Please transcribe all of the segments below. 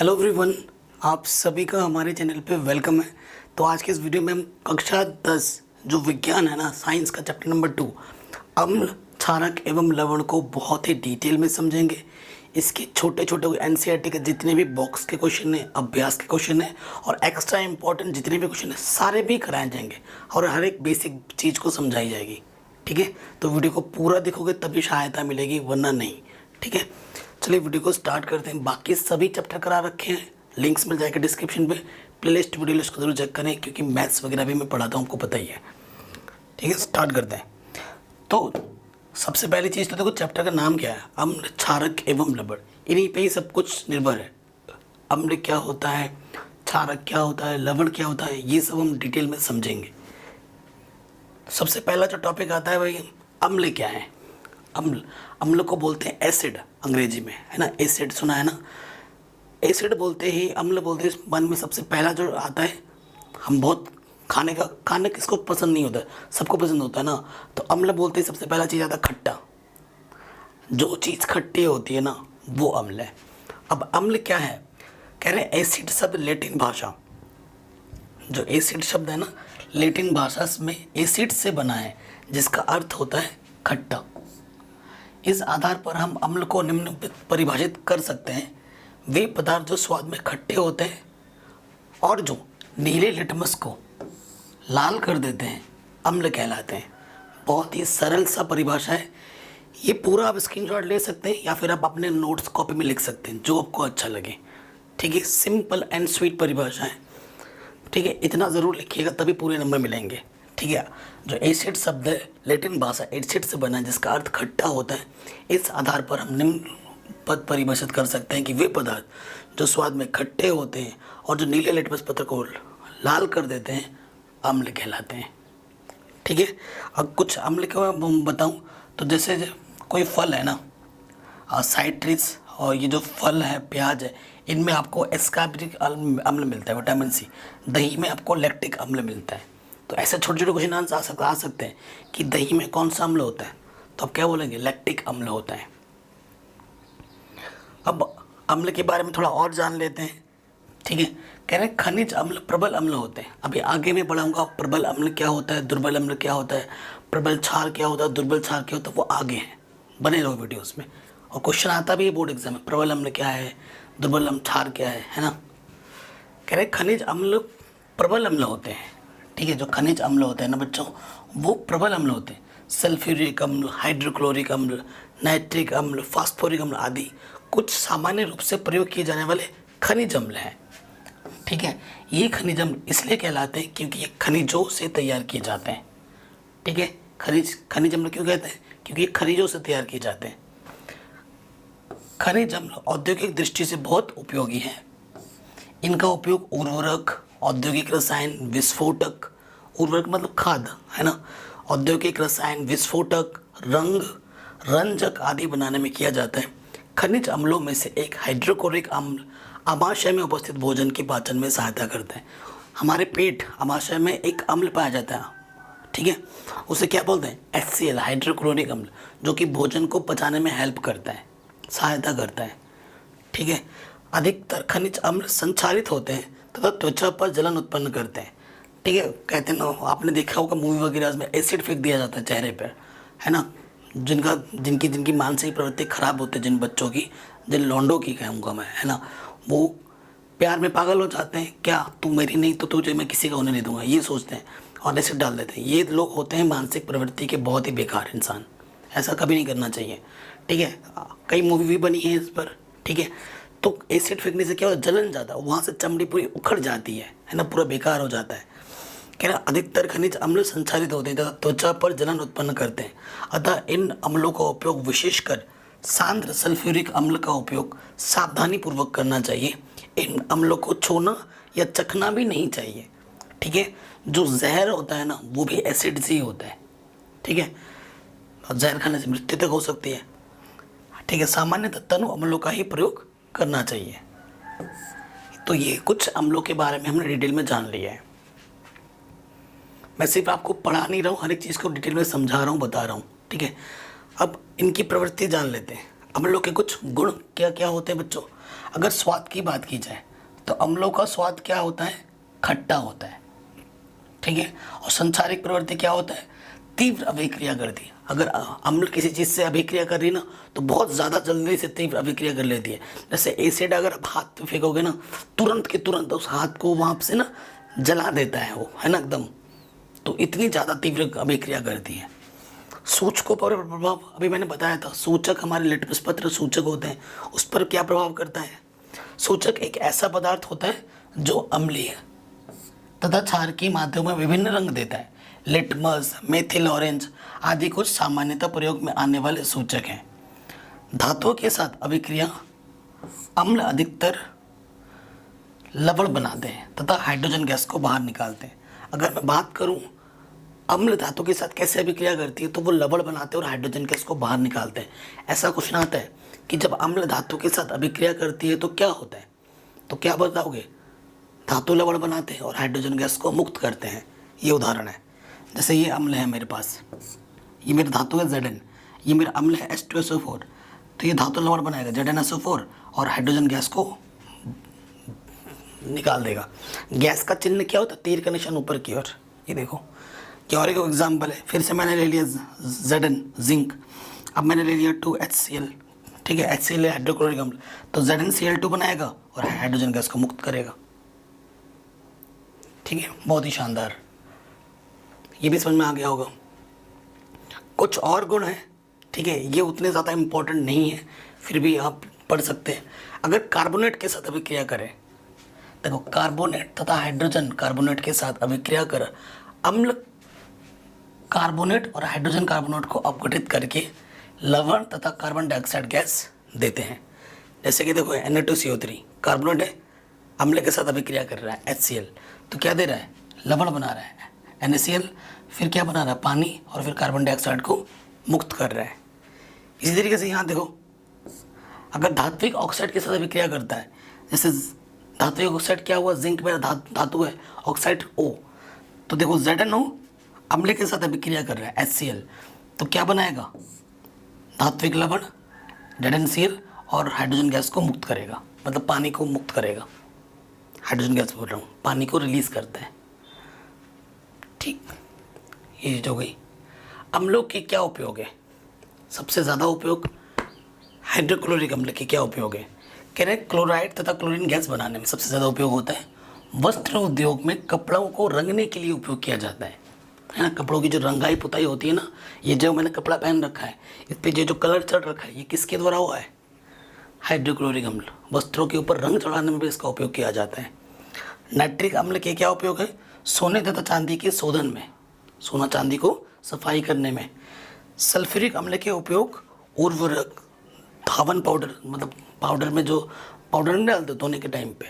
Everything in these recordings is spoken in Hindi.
हेलो एवरीवन, आप सभी का हमारे चैनल पे वेलकम है। तो आज के इस वीडियो में हम कक्षा 10 जो विज्ञान है ना, साइंस का चैप्टर नंबर 2 अम्ल, क्षारक एवं लवण को बहुत ही डिटेल में समझेंगे। इसके छोटे छोटे एनसीईआरटी के जितने भी बॉक्स के क्वेश्चन हैं, अभ्यास के क्वेश्चन हैं और एक्स्ट्रा इंपॉर्टेंट जितने भी क्वेश्चन हैं सारे भी कराए जाएंगे और हर एक बेसिक चीज़ को समझाई जाएगी। ठीक है, तो वीडियो को पूरा देखोगे तभी सहायता मिलेगी, वरना नहीं। ठीक है, चलिए वीडियो को स्टार्ट करते हैं। बाकी सभी चैप्टर करा रखे हैं, लिंक्स मिल जाएगा डिस्क्रिप्शन पे। प्लेलिस्ट वीडियो लिस्ट को जरूर चेक करें क्योंकि मैथ्स वगैरह भी मैं पढ़ाता हूँ, आपको पता ही है। ठीक है, स्टार्ट करते हैं। तो सबसे पहली चीज़ तो देखो, चैप्टर का नाम क्या है? अम्ल, क्षारक एवं लवण। इन्हीं पे ही सब कुछ निर्भर है। अम्ल क्या होता है, क्षारक क्या होता है, लवण क्या होता है, ये सब हम डिटेल में समझेंगे। सबसे पहला जो टॉपिक आता है भाई, अम्ल क्या है? अम्ल को बोलते हैं एसिड अंग्रेजी में, है ना। एसिड सुना है ना। एसिड बोलते ही अम्ल बोलते हैं। मन में सबसे पहला जो आता है, हम बहुत खाने किसको पसंद नहीं होता है, सबको पसंद होता है ना। तो अम्ल बोलते ही सबसे पहला चीज़ आता है खट्टा। जो चीज़ खट्टी होती है ना, वो अम्ल है। अब अम्ल क्या है? कह रहे हैं एसिड शब्द लैटिन भाषा, जो एसिड शब्द है ना, लैटिन भाषा में एसिड से बना है जिसका अर्थ होता है खट्टा। इस आधार पर हम अम्ल को निम्न परिभाषित कर सकते हैं: वे पदार्थ जो स्वाद में खट्टे होते हैं और जो नीले लिटमस को लाल कर देते हैं, अम्ल कहलाते हैं। बहुत ही सरल सा परिभाषा है। ये पूरा आप स्क्रीनशॉट ले सकते हैं या फिर आप अपने नोट्स कॉपी में लिख सकते हैं, जो आपको अच्छा लगे। ठीक है, सिंपल एंड स्वीट परिभाषा है। ठीक है, इतना ज़रूर लिखिएगा तभी पूरे नंबर मिलेंगे। ठीक है, जो एसिड शब्द है लैटिन भाषा एसिड से बना है जिसका अर्थ खट्टा होता है। इस आधार पर हम निम्न पद परिभाषित कर सकते हैं कि वे पदार्थ जो स्वाद में खट्टे होते हैं और जो नीले लिटमस पत्र को लाल कर देते हैं, अम्ल कहलाते हैं। ठीक है, अब कुछ अम्ल के बताऊं तो जैसे कोई फल है ना, साइट्रिस, और ये जो फल है प्याज है, इनमें आपको एस्कॉर्बिक अम्ल मिलता है, विटामिन सी। दही में आपको लैक्टिक अम्ल मिलता है। तो ऐसे छोटे छोटे क्वेश्चन आंसर आ सकते हैं कि दही में कौन सा अम्ल होता है, तो आप क्या बोलेंगे? लैक्टिक अम्ल होता है। अब अम्ल के बारे में थोड़ा और जान लेते हैं। ठीक है, कह रहे हैं खनिज अम्ल प्रबल अम्ल होते हैं। अभी आगे मैं पढ़ाऊंगा प्रबल अम्ल क्या होता है, दुर्बल अम्ल क्या होता है, प्रबल क्षार क्या होता है, दुर्बल क्षार क्या होता है, वो आगे हैं। बने रहो वीडियोस में। और क्वेश्चन आता भी है बोर्ड एग्जाम में, प्रबल अम्ल क्या है, दुर्बल अम्ल क्षार क्या है ना। कह रहे खनिज अम्ल प्रबल अम्ल होते हैं। ठीक है, जो खनिज अम्ल होते हैं ना बच्चों, वो प्रबल अम्ल होते हैं। सल्फ्यूरिक अम्ल, हाइड्रोक्लोरिक अम्ल, नाइट्रिक अम्ल, फास्फोरिक अम्ल आदि कुछ सामान्य रूप से प्रयोग किए जाने वाले खनिज अम्ल हैं। ठीक है, ये खनिज अम्ल इसलिए कहलाते हैं क्योंकि ये खनिजों से तैयार किए जाते हैं। ठीक है, खनिज अम्ल क्यों कहते हैं? क्योंकि ये खनिजों से तैयार किए जाते हैं। खनिज अम्ल औद्योगिक दृष्टि से बहुत उपयोगी हैं। इनका उपयोग उर्वरक, औद्योगिक रसायन, विस्फोटक, उर्वरक मतलब खाद है ना, औद्योगिक रसायन, विस्फोटक, रंजक आदि बनाने में किया जाता है। खनिज अम्लों में से एक हाइड्रोक्लोरिक अम्ल आमाशय में उपस्थित भोजन के पाचन में सहायता करता है। हमारे पेट आमाशय में एक अम्ल पाया जाता है। ठीक है, उसे क्या बोलते हैं? HCl, हाइड्रोक्लोरिक अम्ल, जो कि भोजन को पचाने में हेल्प करता है, सहायता करता है। ठीक है, अधिकतर खनिज अम्ल संक्षारित होते हैं तथा त्वचा पर जलन उत्पन्न करते हैं। ठीक है, कहते हैं ना, आपने देखा होगा मूवी वगैरह में एसिड फेंक दिया जाता है चेहरे पर, है ना। जिनकी मानसिक प्रवृत्ति खराब होती है, जिन बच्चों की, जिन लौंडों की कहूँगा मैं, है ना, वो प्यार में पागल हो जाते हैं। क्या तू मेरी नहीं तो तुझे मैं किसी का होने नहीं दूंगा, ये सोचते हैं और एसिड डाल देते हैं। ये लोग होते हैं मानसिक प्रवृत्ति के बहुत ही बेकार इंसान। ऐसा कभी नहीं करना चाहिए। ठीक है, कई मूवी भी बनी है इस पर। ठीक है, तो एसिड फेंकने से क्या होता है? जलन ज़्यादा, वहाँ से चमड़ी पूरी उखड़ जाती है ना, पूरा बेकार हो जाता है। कह रहा अधिकतर खनिज अम्ल संचारित होते हैं तथा त्वचा पर जलन उत्पन्न करते हैं। अतः इन अम्लों का उपयोग, विशेषकर सांद्र सल्फ्यूरिक अम्ल का उपयोग सावधानी पूर्वक करना चाहिए। इन अम्लों को छूना या चखना भी नहीं चाहिए। ठीक है, जो जहर होता है ना, वो भी एसिड से ही होता है। ठीक है, और जहर खाने से मृत्यु तक हो सकती है। ठीक है, सामान्यतः तनु अम्लों का ही प्रयोग करना चाहिए। तो ये कुछ अम्लों के बारे में हमने डिटेल में जान लिया है। मैं सिर्फ आपको पढ़ा नहीं रहा हूँ, हर एक चीज़ को डिटेल में समझा रहा हूँ, बता रहा हूँ। ठीक है, अब इनकी प्रवृत्ति जान लेते हैं। अम्लों के कुछ गुण क्या क्या होते हैं बच्चों? अगर स्वाद की बात की जाए तो अम्लों का स्वाद क्या होता है, खट्टा होता है, ठीक है। और संचारिक प्रवृत्ति क्या होता है, तीव्र अभिक्रिया करती है। अगर अम्ल किसी चीज़ से अभिक्रिया कर रही ना तो बहुत ज़्यादा जल्दी से तीव्र अभिक्रिया कर लेती है। जैसे एसिड अगर आप हाथ पे फेंकोगे ना, तुरंत के तुरंत उस हाथ को वहाँ से ना जला देता है वो, है ना, एकदम। तो इतनी ज़्यादा तीव्र अभिक्रिया करती है। सूचकों पर प्रभाव अभी मैंने बताया था, सूचक हमारे लिटमस पत्र सूचक होते हैं, उस पर क्या प्रभाव करता है। सूचक एक ऐसा पदार्थ होता है जो अम्लीय है तथा क्षार की माध्यम में विभिन्न रंग देता है। लिटमस, मेथिल ऑरेंज आदि कुछ सामान्यतः प्रयोग में आने वाले सूचक हैं। धातुओं के साथ अभिक्रिया अम्ल अधिकतर लवण बनाते हैं तथा हाइड्रोजन गैस को बाहर निकालते हैं। अगर मैं बात करूं अम्ल धातु के साथ कैसे अभिक्रिया करती है, तो वो लवण बनाते हैं और हाइड्रोजन गैस को बाहर निकालते हैं। ऐसा क्वेश्चन आता है कि जब अम्ल धातु के साथ अभिक्रिया करती है तो क्या होता है, तो क्या बताओगे, धातु लवण बनाते हैं और हाइड्रोजन गैस को मुक्त करते हैं। ये उदाहरण है, जैसे ये अम्ल है मेरे पास, ये मेरा धातु है Zn, ये मेरा अम्ल है H2SO4, तो ये धातु लवण बनाएगा ZnSO4 और हाइड्रोजन गैस को निकाल देगा। गैस का चिन्ह क्या होता है, तीर का निशान ऊपर की ओर। ये देखो, क्या और एक एग्जाम्पल है, फिर से मैंने ले लिया Zn जिंक, अब मैंने ले लिया 2HCl, ठीक है, HCl है हाइड्रोक्लोरिक अम्ल, तो ZnCl2 बनाएगा और हाइड्रोजन गैस को मुक्त करेगा, ठीक है। बहुत ही शानदार, ये भी समझ में आ गया होगा। कुछ और गुण हैं, ठीक है, ये उतने ज़्यादा इम्पोर्टेंट नहीं है, फिर भी आप पढ़ सकते हैं। अगर कार्बोनेट के साथ अभिक्रिया करें, देखो कार्बोनेट तथा हाइड्रोजन कार्बोनेट के साथ अभिक्रिया कर अम्ल कार्बोनेट और हाइड्रोजन कार्बोनेट को अपघटित करके लवण तथा कार्बन डाइऑक्साइड गैस देते हैं। जैसे कि देखो Na2CO3 कार्बोनेट है, अम्ल के साथ अभिक्रिया कर रहा है HCl, तो क्या दे रहा है, लवण बना रहा है NaCl, फिर क्या बना रहा है, पानी, और फिर कार्बन डाइऑक्साइड को मुक्त कर रहा है। इसी तरीके से यहाँ देखो, अगर धात्विक ऑक्साइड के साथ अभिक्रिया करता है, जैसे धात्विक ऑक्साइड क्या हुआ, जिंक मेरा धातु है, ऑक्साइड O, तो देखो ZnO अम्ल के साथ अभिक्रिया कर रहा है HCl, तो क्या बनाएगा, धात्विक लवण ZnCl और हाइड्रोजन गैस को मुक्त करेगा, मतलब पानी को मुक्त करेगा। हाइड्रोजन गैस बोल रहा हूँ, पानी को रिलीज करता है, ठीक। ये चीज हो गई। अम्लों के क्या उपयोग है, सबसे ज़्यादा उपयोग हाइड्रोक्लोरिक अम्ल के क्या उपयोग है, कह रहे हैं क्लोराइड तथा क्लोरीन गैस बनाने में सबसे ज़्यादा उपयोग होता है। वस्त्र उद्योग में कपड़ों को रंगने के लिए उपयोग किया जाता है ना, कपड़ों की जो रंगाई पुताई होती है ना, ये जो मैंने कपड़ा पहन रखा है, इस पर जो कलर चढ़ रखा है, ये किसके द्वारा हुआ है, हाइड्रोक्लोरिक अम्ल। वस्त्रों के ऊपर रंग चढ़ाने में भी इसका उपयोग किया जाता है। नाइट्रिक अम्ल के क्या उपयोग है, सोने तथा चांदी के शोधन में, सोना चांदी को सफाई करने में। सल्फ्यूरिक अम्ल के उपयोग उर्वरक, धावन पाउडर, मतलब पाउडर में जो पाउडर नहीं डालते धोने के टाइम पे,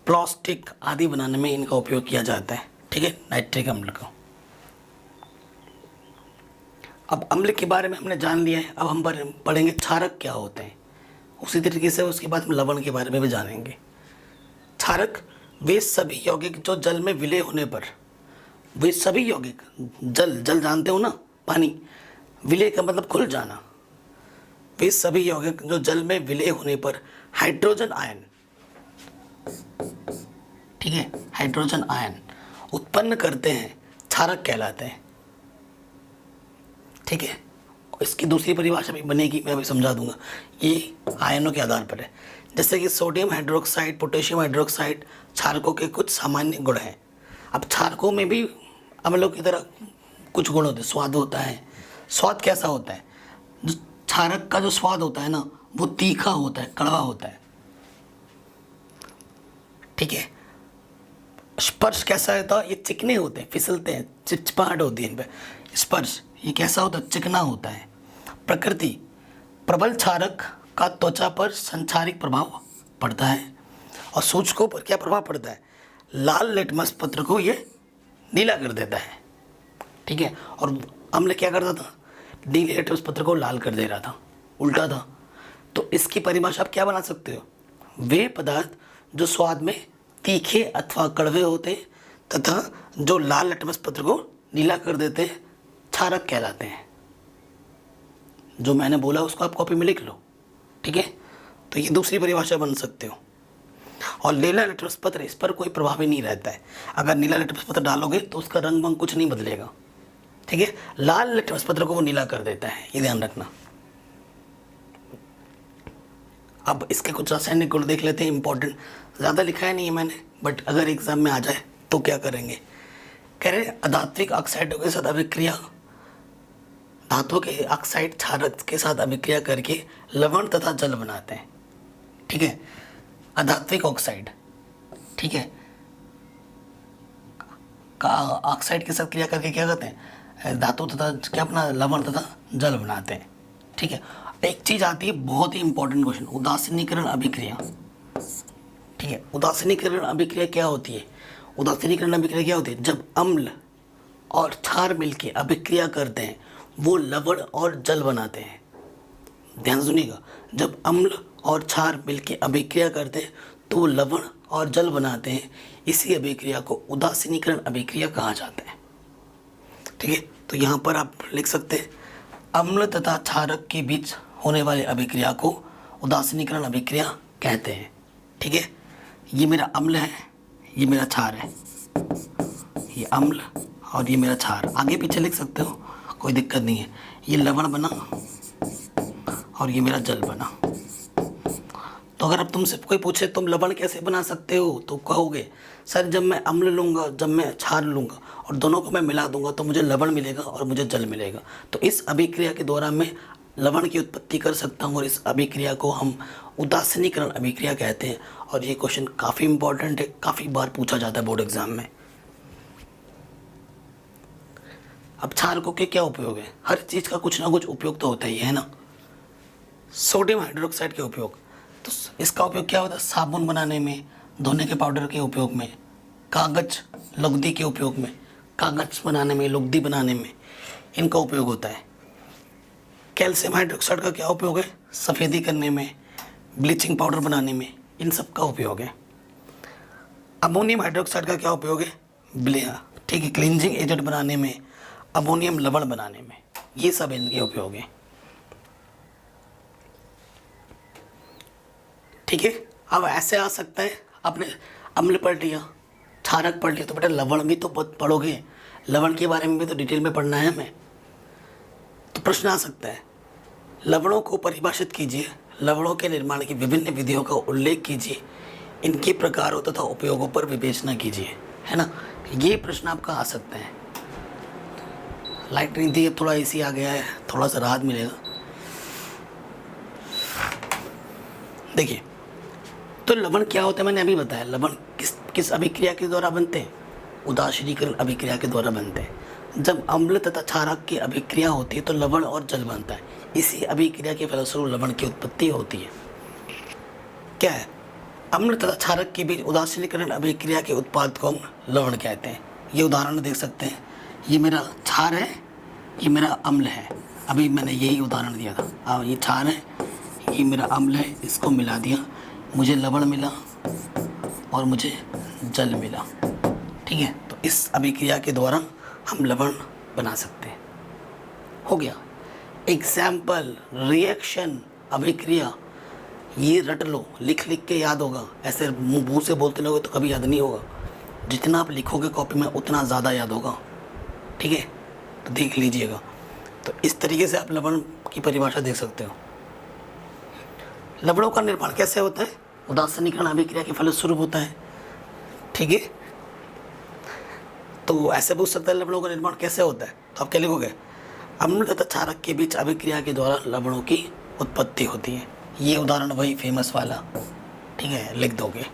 प्लास्टिक आदि बनाने में इनका उपयोग किया जाता है, ठीक है, नाइट्रिक अम्ल का। अब अम्ल के बारे में हमने जान लिया है, अब हम पढ़ेंगे क्षारक क्या होते हैं, उसी तरीके से उसके बाद हम लवण के बारे में भी जानेंगे। क्षारक वे सभी यौगिक जो जल में विलय होने पर, वे सभी यौगिक, जल जानते हो ना, पानी, विलय का मतलब खुल जाना, वे सभी यौगिक जो जल में विलय होने पर हाइड्रोजन आयन, ठीक है, हाइड्रोजन आयन उत्पन्न करते हैं, क्षारक कहलाते हैं, ठीक है। इसकी दूसरी परिभाषा भी बनेगी, मैं अभी समझा दूंगा, ये आयनों के आधार पर है। जैसे कि सोडियम हाइड्रोक्साइड, पोटेशियम हाइड्रोक्साइड क्षारकों के कुछ सामान्य गुण हैं। अब क्षारकों में भी अम्लों की तरह कुछ गुण होते हैं, स्वाद होता है। स्वाद कैसा होता है, जो क्षारक का जो स्वाद होता है ना, वो तीखा होता है, कड़वा होता है, ठीक है। स्पर्श कैसा होता है, ये चिकने होते हैं, फिसलते हैं, चिपचिपाहट होती है इन पर। स्पर्श ये कैसा होता है, चिकना होता है। प्रकृति, प्रबल क्षारक का त्वचा पर संचारिक प्रभाव पड़ता है और सूचकों पर क्या प्रभाव पड़ता है, लाल लिटमस पत्र को ये नीला कर देता है, ठीक है। और अम्ल क्या करता था, नीले लिटमस पत्र को लाल कर दे रहा था, उल्टा था। तो इसकी परिभाषा आप क्या बना सकते हो, वे पदार्थ जो स्वाद में तीखे अथवा कड़वे होते तथा जो लाल लिटमस पत्र को नीला कर देते हैं, क्षारक कहलाते हैं। जो मैंने बोला उसको आप कॉपी में लिख लो, ठीक है। तो ये दूसरी परिभाषा बन सकते हो। और नीला लिटमस पत्र, इस पर कोई प्रभाव ही नहीं रहता है। अगर नीला लिटमस पत्र डालोगे तो उसका रंग वंग कुछ नहीं बदलेगा, ठीक है। लाल लिटमस पत्र को वो नीला कर देता है, ये ध्यान रखना। अब इसके कुछ रासायनिक गुण देख लेते हैं, इंपॉर्टेंट। ज़्यादा लिखा है नहीं है मैंने, बट अगर एग्जाम में आ जाए तो क्या करेंगे। कह रहे अधात्विक ऑक्साइडों के साथ अभिक्रिया, धातुओं के ऑक्साइड क्षारक के साथ अभिक्रिया करके लवण तथा जल बनाते हैं, ठीक है। अधात्विक ऑक्साइड, ठीक है, का ऑक्साइड के साथ क्रिया करके क्या करते हैं, धातु तथा क्या अपना लवण तथा जल बनाते हैं, ठीक है। एक चीज आती है बहुत ही इंपॉर्टेंट क्वेश्चन, उदासीनीकरण अभिक्रिया, ठीक है। उदासीनीकरण अभिक्रिया क्या होती है? उदासीनीकरण अभिक्रिया क्या होती है? जब अम्ल और क्षार मिलके अभिक्रिया करते हैं वो लवण और जल बनाते हैं। ध्यान सुनिएगा, जब अम्ल और क्षार मिलके अभिक्रिया करते हैं तो वो लवण और जल बनाते हैं। इसी अभिक्रिया को उदासीनीकरण अभिक्रिया कहा जाता है, ठीक है। तो यहाँ पर आप लिख सकते हैं अम्ल तथा क्षारक के बीच होने वाली अभिक्रिया को उदासीनीकरण अभिक्रिया कहते हैं, ठीक है। ये मेरा अम्ल है, ये मेरा क्षार है, ये अम्ल और ये मेरा क्षार, आगे पीछे लिख सकते हो, कोई दिक्कत नहीं है। ये लवण बना और ये मेरा जल बना। तो अगर अब तुमसे कोई पूछे तुम लवण कैसे बना सकते हो तो कहोगे सर जब मैं अम्ल लूँगा, जब मैं क्षार लूँगा और दोनों को मैं मिला दूंगा तो मुझे लवण मिलेगा और मुझे जल मिलेगा। तो इस अभिक्रिया के द्वारा मैं लवण की उत्पत्ति कर सकता हूँ और इस अभिक्रिया को हम उदासीनीकरण अभिक्रिया कहते हैं। और ये क्वेश्चन काफ़ी इंपॉर्टेंट है, काफ़ी बार पूछा जाता है बोर्ड एग्जाम में। अब क्षारकों के क्या उपयोग है? हर चीज़ का कुछ ना कुछ उपयोग तो होता ही है ना। सोडियम हाइड्रोक्साइड के उपयोग, तो इसका उपयोग क्या होता है? साबुन बनाने में, धोने के पाउडर के उपयोग में, कागज लुगदी के उपयोग में, कागज बनाने में, लुगदी बनाने में इनका उपयोग होता है। कैल्शियम हाइड्रोक्साइड का क्या उपयोग है? सफ़ेदी करने में, ब्लीचिंग पाउडर बनाने में, इन सब का उपयोग है। अमोनियम हाइड्रोक्साइड का क्या उपयोग है? ठीक है, क्लींजिंग एजेंट बनाने में, अमोनियम लवण बनाने में, ये सब इनके उपयोग हैं, ठीक है। अब ऐसे आ सकता है, आपने अम्ल पढ़ लिया, क्षारक पढ़ लिया, तो बेटा लवण भी तो पढ़ोगे, लवण के बारे में भी तो डिटेल में पढ़ना है हमें। तो प्रश्न आ सकता है लवणों को परिभाषित कीजिए, लवणों के निर्माण की विभिन्न विधियों का उल्लेख कीजिए, इनके प्रकारों तथा उपयोगों पर विवेचना कीजिए, है ना। ये प्रश्न आपका आ सकता है। लाइट नहीं थी, अब थोड़ा एसी आ गया है, थोड़ा सा राहत मिलेगा। देखिए तो लवण क्या होता है मैंने अभी बताया। लवण किस अभिक्रिया के द्वारा बनते हैं? उदासीनीकरण अभिक्रिया के द्वारा बनते हैं। जब अम्ल तथा क्षारक की अभिक्रिया होती है तो लवण और जल बनता है। इसी अभिक्रिया के फलस्वरूप लवण की उत्पत्ति होती है। क्या है? अम्ल तथा क्षारक के बीच उदासीनीकरण अभिक्रिया के उत्पाद को हम लवण कहते हैं। ये उदाहरण देख सकते हैं, ये मेरा क्षार है, ये मेरा अम्ल है। अभी मैंने यही उदाहरण दिया था। ये क्षार है, ये मेरा अम्ल है, इसको मिला दिया, मुझे लवण मिला और मुझे जल मिला, ठीक है। तो इस अभिक्रिया के द्वारा हम लवण बना सकते हैं। हो गया। एग्जाम्पल, रिएक्शन, अभिक्रिया, ये रट लो, लिख लिख के याद होगा। ऐसे मुंह से बोलते रहोगे तो कभी याद नहीं होगा। जितना आप लिखोगे कॉपी में उतना ज़्यादा याद होगा, ठीक है। तो देख लीजिएगा। तो इस तरीके से आप लवण की परिभाषा देख सकते हो। लवणों का निर्माण कैसे होता है? उदासीनीकरण अभिक्रिया के फलस्वरूप होता है, ठीक है। तो ऐसे पूछ सकता है लवणों का निर्माण कैसे होता है, तो आप क्या लिखोगे? अम्ल तथा क्षारक के बीच अभिक्रिया के द्वारा लवणों की उत्पत्ति होती है। ये उदाहरण वही फेमस वाला, ठीक है, लिख दोगे।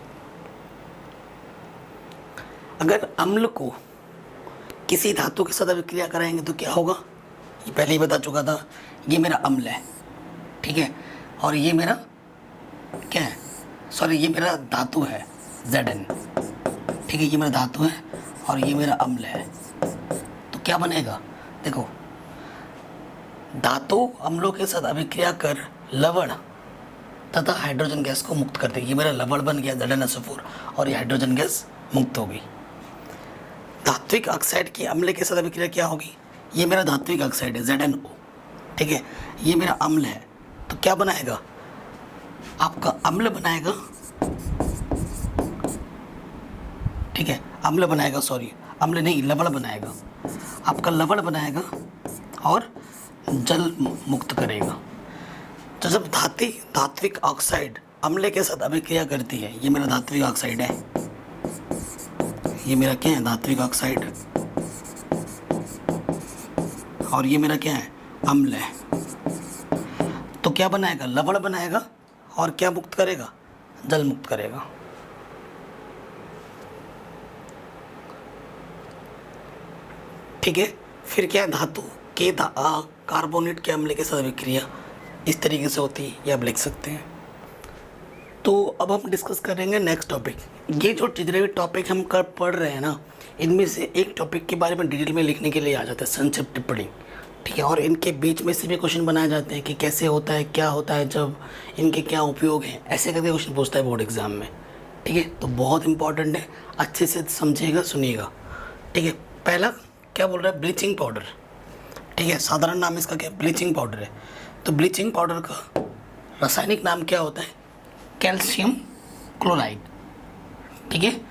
अगर अम्ल को किसी धातु के साथ अभिक्रिया कराएंगे तो क्या होगा? ये पहले ही बता चुका था। ये मेरा अम्ल है, ठीक है, और ये मेरा क्या है? सॉरी, ये मेरा धातु है Zn, ठीक है। ये मेरा धातु है और ये मेरा अम्ल है। तो क्या बनेगा? देखो, धातु अम्लों के साथ अभिक्रिया कर लवण तथा हाइड्रोजन गैस को मुक्त करते हैं। ये मेरा लवण बन गया ZnSO4 और ये हाइड्रोजन गैस मुक्त हो गई। धात्विक ऑक्साइड की अम्ल के साथ अभिक्रिया क्या होगी? ये मेरा धात्विक ऑक्साइड है ZnO, ठीक है। ये मेरा अम्ल है, तो क्या बनाएगा? आपका अम्ल बनाएगा, ठीक है, अम्ल बनाएगा, सॉरी अम्ल नहीं, लवण बनाएगा, आपका लवण बनाएगा और जल मुक्त करेगा। तो जब धात्विक ऑक्साइड अम्ल के साथ अभिक्रिया करती है, ये मेरा धात्विक ऑक्साइड है, ये मेरा क्या है, धात्विक ऑक्साइड, और ये मेरा क्या है, अम्ल है। तो क्या बनाएगा, लवण बनाएगा और क्या मुक्त करेगा, जल मुक्त करेगा। ठीक है, फिर क्या है, धातु के कार्बोनेट के अम्ल के साथ अभिक्रिया इस तरीके से होती है, ये आप लिख सकते हैं। तो अब हम डिस्कस करेंगे नेक्स्ट टॉपिक। ये जो जितने भी टॉपिक हम कर पढ़ रहे हैं ना, इनमें से एक टॉपिक के बारे में डिटेल में लिखने के लिए आ जाता है संक्षिप्त टिप्पणी, ठीक है, और इनके बीच में से भी क्वेश्चन बनाए जाते हैं कि कैसे होता है, क्या होता है, जब इनके क्या उपयोग हैं, ऐसे करके क्वेश्चन पूछता है बोर्ड एग्जाम में। ठीक है, तो बहुत इंपॉर्टेंट है, अच्छे से समझिएगा, सुनिएगा। ठीक है, पहला क्या बोल रहा है, ब्लीचिंग पाउडर। ठीक है, साधारण नाम इसका क्या, ब्लीचिंग पाउडर है। तो ब्लीचिंग पाउडर का रासायनिक नाम क्या होता है, कैल्शियम क्लोराइड। ठीक है,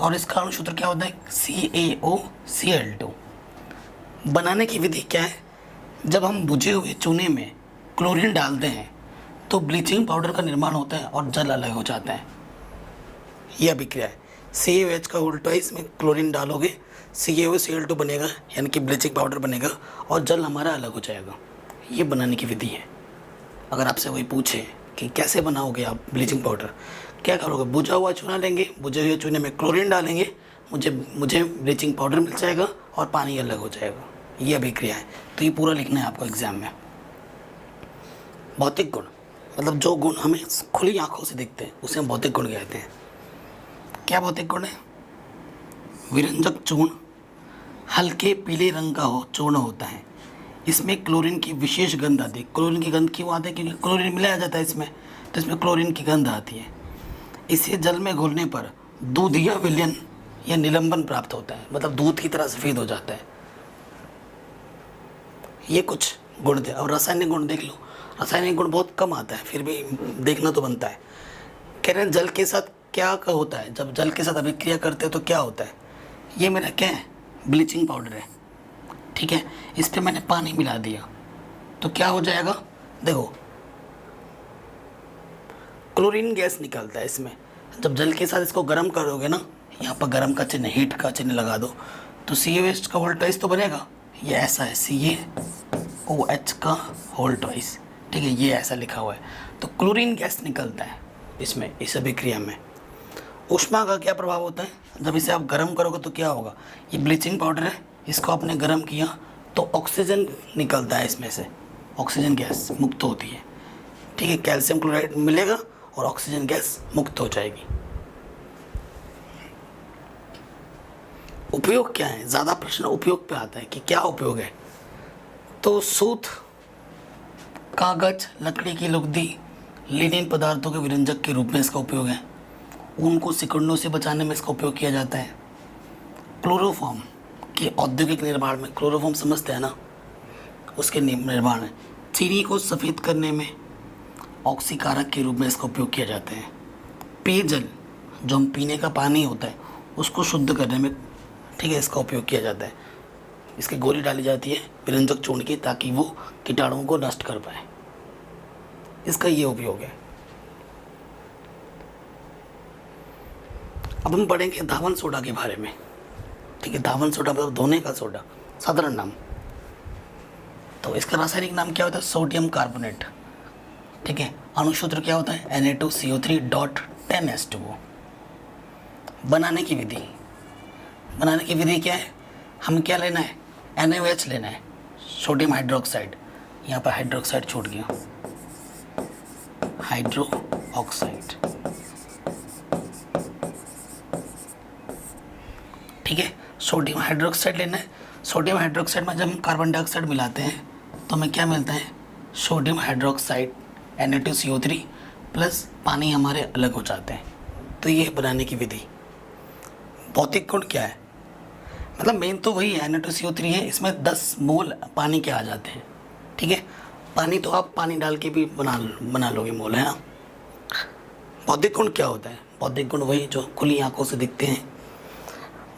और इसका अणुसूत्र क्या होता है, CaOCl2। बनाने की विधि क्या है, जब हम बुझे हुए चूने में क्लोरीन डालते हैं तो ब्लीचिंग पाउडर का निर्माण होता है और जल अलग हो जाता है। यह अभिक्रिया है, CaOH का उल्टा, इसमें क्लोरीन डालोगे CaOCl2 बनेगा, यानी कि ब्लीचिंग पाउडर बनेगा और जल हमारा अलग हो जाएगा। ये बनाने की विधि है। अगर आपसे वही पूछे कि कैसे बनाओगे आप ब्लीचिंग पाउडर, क्या करोगे, बुझा हुआ चूना लेंगे, बुझे हुए चूने में क्लोरीन डालेंगे, मुझे ब्लीचिंग पाउडर मिल जाएगा और पानी अलग हो जाएगा। ये अभिक्रिया है। तो ये पूरा लिखना है आपको एग्जाम में। भौतिक गुण, मतलब जो गुण हमें खुली आंखों से दिखते हैं उसे हम भौतिक गुण कहते हैं। क्या भौतिक गुण है, विरंजक चूर्ण हल्के पीले रंग का चूर्ण होता है, इसमें क्लोरीन की विशेष गंध आती है। क्लोरीन की गंध क्यों आती है, क्योंकि क्लोरीन मिलाया जाता है इसमें, तो इसमें क्लोरीन की गंध आती है। इसे जल में घोलने पर दूधिया विलयन या निलंबन प्राप्त होता है, मतलब दूध की तरह सफ़ेद हो जाता है। ये कुछ गुण थे। और रासायनिक गुण देख लो, रासायनिक गुण बहुत कम आता है, फिर भी देखना तो बनता है। कह रहे हैं जल के साथ क्या होता है, जब जल के साथ अभिक्रिया करते हैं तो क्या होता है। ये मेरा क्या है, ब्लीचिंग पाउडर है। ठीक है, इस पर मैंने पानी मिला दिया तो क्या हो जाएगा, देखो क्लोरीन गैस निकलता है इसमें। जब जल के साथ इसको गर्म करोगे ना, यहाँ पर गर्म का चिन्ह, हीट का चिन्ह लगा दो, तो CaOH का होल ट्वाइस तो बनेगा। ये ऐसा है, CaOH का होल ट्वाइस। ठीक है, ये ऐसा लिखा हुआ है। तो क्लोरीन गैस निकलता है इसमें, इस अभिक्रिया में। ऊष्मा का क्या प्रभाव होता है, जब इसे आप गर्म करोगे तो क्या होगा, ये ब्लीचिंग पाउडर है, इसको आपने गर्म किया तो ऑक्सीजन निकलता है इसमें से, ऑक्सीजन गैस मुक्त होती है। ठीक है, कैल्शियम क्लोराइड मिलेगा और ऑक्सीजन गैस मुक्त हो जाएगी। उपयोग क्या है, ज़्यादा प्रश्न उपयोग पे आता है कि क्या उपयोग है। तो सूत, कागज, लकड़ी की लुगदी, लिनिन पदार्थों के विरंजक के रूप में इसका उपयोग है। ऊन को सिकुड़नों से बचाने में इसका उपयोग किया जाता है। क्लोरोफॉर्म के औद्योगिक निर्माण में, क्लोरोफॉर्म समझते हैं ना, उसके निर्माण में। चीनी को सफ़ेद करने में ऑक्सीकारक के रूप में इसका उपयोग किया जाता है। पेयजल, जो हम पीने का पानी होता है उसको शुद्ध करने में, ठीक है, इसका उपयोग किया जाता है। इसकी गोली डाली जाती है विरंजक चूर्ण की, ताकि वो कीटाणुओं को नष्ट कर पाए। इसका ये उपयोग है। अब हम पढ़ेंगे धावन सोडा के बारे में। ठीक है, धावन सोडा मतलब धोने का सोडा, साधारण नाम। तो इसका रासायनिक नाम क्या होता है, सोडियम कार्बोनेट। ठीक है, अणुसूत्र क्या होता है, Na2CO3.10H2O। बनाने की विधि, बनाने की विधि क्या है, हम क्या लेना है, NaOH लेना है, सोडियम हाइड्रोक्साइड। यहाँ पर हाइड्रोक्साइड छूट गया, हाइड्रो ऑक्साइड। ठीक है, सोडियम हाइड्रोक्साइड लेना है। सोडियम हाइड्रोक्साइड में जब हम कार्बन डाइऑक्साइड मिलाते हैं तो हमें क्या मिलता है, सोडियम हाइड्रोक्साइड Na2CO3 प्लस पानी हमारे अलग हो जाते हैं। तो ये बनाने की विधि। भौतिक गुण क्या है, मतलब मेन तो वही है, Na2CO3 है, इसमें 10 मोल पानी के आ जाते हैं। ठीक है, पानी तो आप पानी डाल के भी बना लोगे मोल, है ना। बौद्धिक गुण क्या होता है? बौद्धिक गुण वही जो खुली आंखों से दिखते हैं।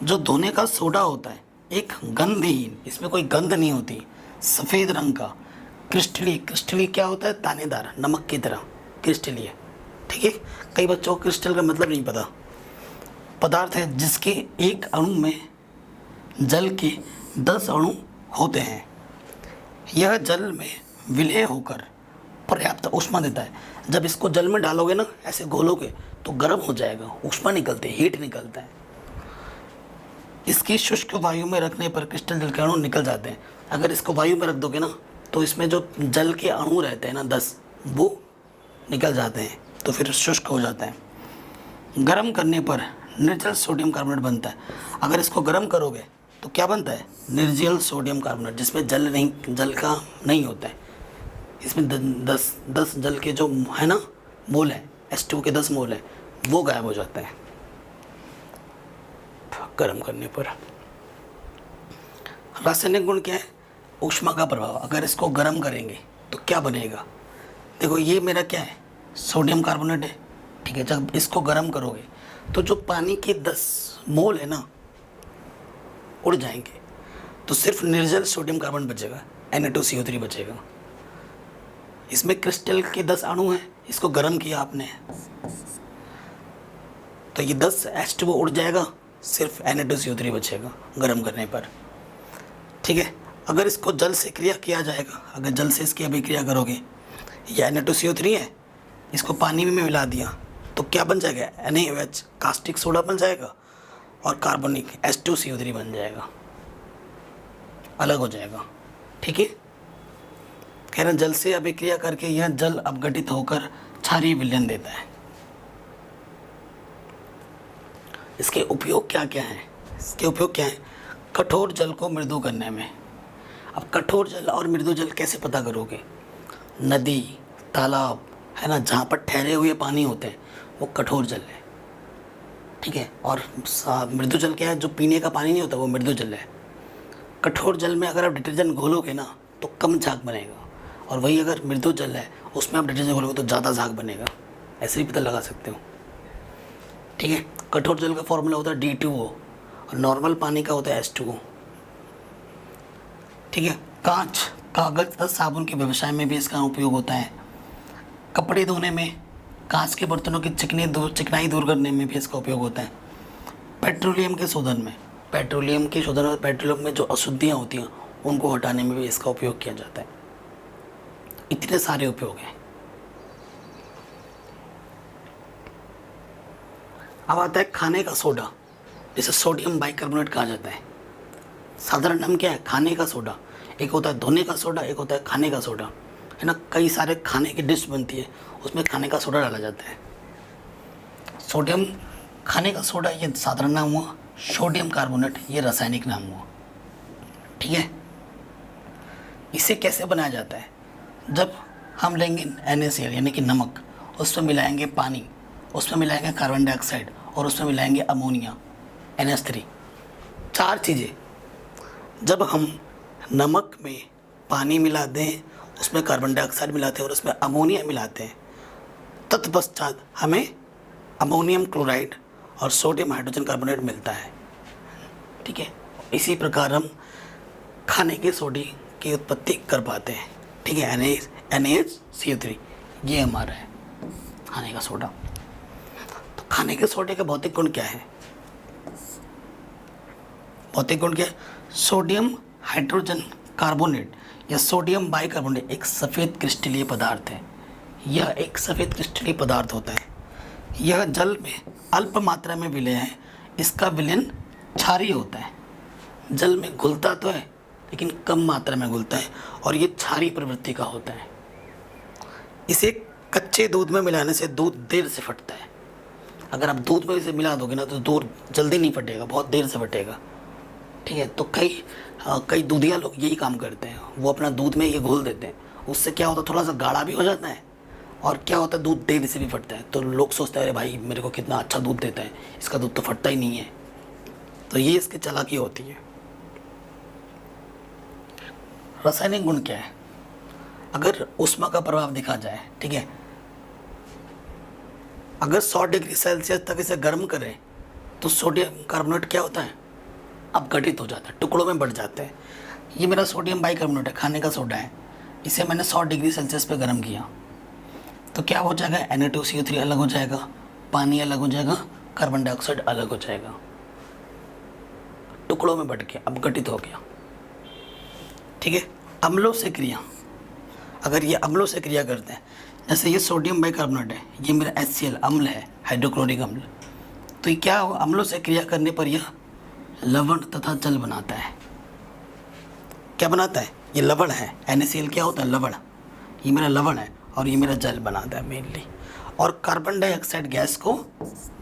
जो धोने का सोडा होता है एक गंधहीन, इसमें कोई गंध नहीं होती, सफ़ेद रंग का, क्रिस्टलीय। क्रिस्टलीय क्या होता है? दानेदार, नमक की तरह क्रिस्टलीय। ठीक है, कई बच्चों को क्रिस्टल का मतलब नहीं पता। पदार्थ है जिसके एक अणु में जल के 10 अणु होते हैं। यह जल में विलय होकर पर्याप्त ऊष्मा देता है। जब इसको जल में डालोगे ना, ऐसे घोलोगे तो गर्म हो जाएगा, ऊष्मा निकलती है, हीट निकलता है। इसकी शुष्क वायु में रखने पर क्रिस्टल जल के अणु निकल जाते हैं। अगर इसको वायु में रख दोगे ना तो इसमें जो जल के अणु रहते हैं ना 10, वो निकल जाते हैं, तो फिर शुष्क हो जाता है। गर्म करने पर निर्जल सोडियम कार्बोनेट बनता है। अगर इसको गर्म करोगे तो क्या बनता है? निर्जल सोडियम कार्बोनेट, जिसमें जल का नहीं होता है। इसमें 10 जल के जो है ना मोल है, H2O के 10 मोल है, वो गायब हो जाता है गर्म करने पर। रासायनिक गुण क्या है? ऊष्मा का प्रभाव। अगर इसको गर्म करेंगे तो क्या बनेगा? देखो ये मेरा क्या है? सोडियम कार्बोनेट है। ठीक है, जब इसको गर्म करोगे तो जो पानी के 10 मोल है ना उड़ जाएंगे, तो सिर्फ निर्जल सोडियम कार्बन बचेगा, Na2CO3 बचेगा। इसमें क्रिस्टल के 10 अणु हैं, इसको गर्म किया आपने तो ये 10 H2O उड़ जाएगा, सिर्फ Na2CO3 बचेगा गर्म करने पर। ठीक है, अगर इसको जल से क्रिया किया जाएगा, अगर जल से इसकी अभिक्रिया करोगे, ये Na2CO3 है, इसको पानी में मिला दिया तो क्या बन जाएगा? NaOH, कास्टिक सोडा बन जाएगा, और कार्बनिक H2CO3 बन जाएगा, अलग हो जाएगा। ठीक है, कह रहे जल से अभिक्रिया करके यह जल अपघटित होकर क्षारीय विलयन देता है। इसके उपयोग क्या क्या हैं? इसके उपयोग क्या है? कठोर जल को मृदु करने में। अब कठोर जल और मृदु जल कैसे पता करोगे? नदी, तालाब है ना, जहाँ पर ठहरे हुए पानी होते हैं वो कठोर जल है। ठीक है, और मृदु जल क्या है? जो पीने का पानी नहीं होता वो मृदु जल है। कठोर जल में अगर आप डिटर्जेंट घोलोगे ना तो कम झाग बनेगा, और वही अगर मृदु जल है उसमें आप डिटर्जेंट घोलोगे तो ज़्यादा झाग बनेगा। ऐसे ही पता लगा सकते हो। ठीक है, कठोर जल का फॉर्मूला होता है D2O, और नॉर्मल पानी का होता है H2O। ठीक है, कांच, कागज तथा साबुन के व्यवसाय में भी इसका उपयोग होता है। कपड़े धोने में, कांच के बर्तनों की चिकनाई दूर करने में भी इसका उपयोग होता है। पेट्रोलियम के शोधन में, पेट्रोलियम में जो अशुद्धियाँ होती हैं उनको हटाने में भी इसका उपयोग किया जाता है। इतने सारे उपयोग हैं। अब आता है खाने का सोडा, जिसे सोडियम बाइकार्बोनेट कहा जाता है। साधारण नाम क्या है? खाने का सोडा। एक होता है धोने का सोडा, एक होता है खाने का सोडा, है ना। कई सारे खाने की डिश बनती है, उसमें खाने का सोडा डाला जाता है। सोडियम खाने का सोडा ये साधारण नाम हुआ, सोडियम कार्बोनेट ये रासायनिक नाम हुआ। ठीक है, इसे कैसे बनाया जाता है? जब हम लेंगे NaCl यानी कि नमक, उसमें मिलाएंगे पानी, उसमें मिलाएंगे कार्बन डाइऑक्साइड, और उसमें मिलाएंगे अमोनिया NH3, 4 चीज़ें। जब हम नमक में पानी मिलाते हैं, उसमें कार्बन डाइऑक्साइड मिलाते हैं और उसमें अमोनिया मिलाते हैं, तत्पश्चात हमें अमोनियम क्लोराइड और सोडियम हाइड्रोजन कार्बोनेट मिलता है। ठीक है, इसी प्रकार हम खाने के सोडे की उत्पत्ति कर पाते हैं। ठीक है, NaCO3 ये हमारा है खाने का सोडा। तो खाने के सोडे का भौतिक गुण क्या है? भौतिक गुण क्या है? सोडियम हाइड्रोजन कार्बोनेट या सोडियम बाइकार्बोनेट एक सफ़ेद क्रिस्टलीय पदार्थ है। यह एक सफ़ेद क्रिस्टलीय पदार्थ होता है। यह जल में अल्प मात्रा में विलय है। इसका विलयन क्षारीय होता है। जल में घुलता तो है लेकिन कम मात्रा में घुलता है, और ये क्षारीय प्रवृत्ति का होता है। इसे कच्चे दूध में मिलाने से दूध देर से फटता है। अगर आप दूध में इसे मिला दोगे ना तो दूध जल्दी नहीं फटेगा, बहुत देर से फटेगा। ठीक है, तो कई दूधिया लोग यही काम करते हैं, वो अपना दूध में ये घोल देते हैं। उससे क्या होता है, थोड़ा सा गाढ़ा भी हो जाता है, और क्या होता है, दूध देर से भी फटता है। तो लोग सोचते हैं अरे भाई मेरे को कितना अच्छा दूध देता है, इसका दूध तो फटता ही नहीं है। तो ये इसकी चालाकी होती है। रासायनिक गुण क्या है? अगर ऊष्मा का प्रभाव देखा जाए, ठीक है, अगर 100 डिग्री सेल्सियस तक इसे गर्म करें तो सोडियम कार्बोनेट क्या होता है, अपघटित हो जाता है, टुकड़ों में बढ़ जाते हैं। ये मेरा सोडियम बाइकार्बोनेट है, खाने का सोडा है, इसे मैंने 100 डिग्री सेल्सियस पे गर्म किया तो क्या हो जाएगा, Na2CO3 अलग हो जाएगा, पानी अलग हो जाएगा, कार्बन डाइऑक्साइड अलग हो जाएगा, टुकड़ों में बढ़ के अपघटित हो गया। ठीक है। अम्लों से क्रिया, अगर ये अम्लों से क्रिया करते हैं, जैसे ये सोडियम बाइकार्बोनेट है, ये मेरा HCl अम्ल है, हाइड्रोक्लोरिक अम्ल, तो ये क्या हो, अम्लों से क्रिया करने पर यह लवण तथा जल बनाता है। क्या बनाता है, ये लवण है, NaCl क्या होता है, लवण, ये मेरा लवण है और ये मेरा जल बनाता है मेनली, और कार्बन डाइऑक्साइड गैस को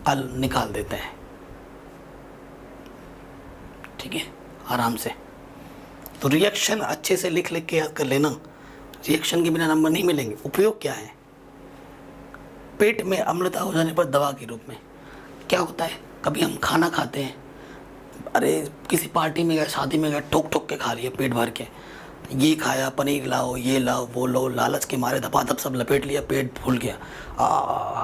निकाल देते हैं। ठीक है, आराम से। तो रिएक्शन अच्छे से लिख लिख के याद कर लेना, रिएक्शन के बिना नंबर नहीं मिलेंगे। उपयोग क्या है, पेट में अम्लता हो जाने पर दवा के रूप में क्या होता है, कभी हम खाना खाते हैं, अरे किसी पार्टी में गए, शादी में गए, ठोक ठोक के खा लिया पेट भर के, ये खाया, पनीर लाओ, ये लाओ, वो लो, लालच के मारे धपाधप सब लपेट लिया, पेट फूल गया,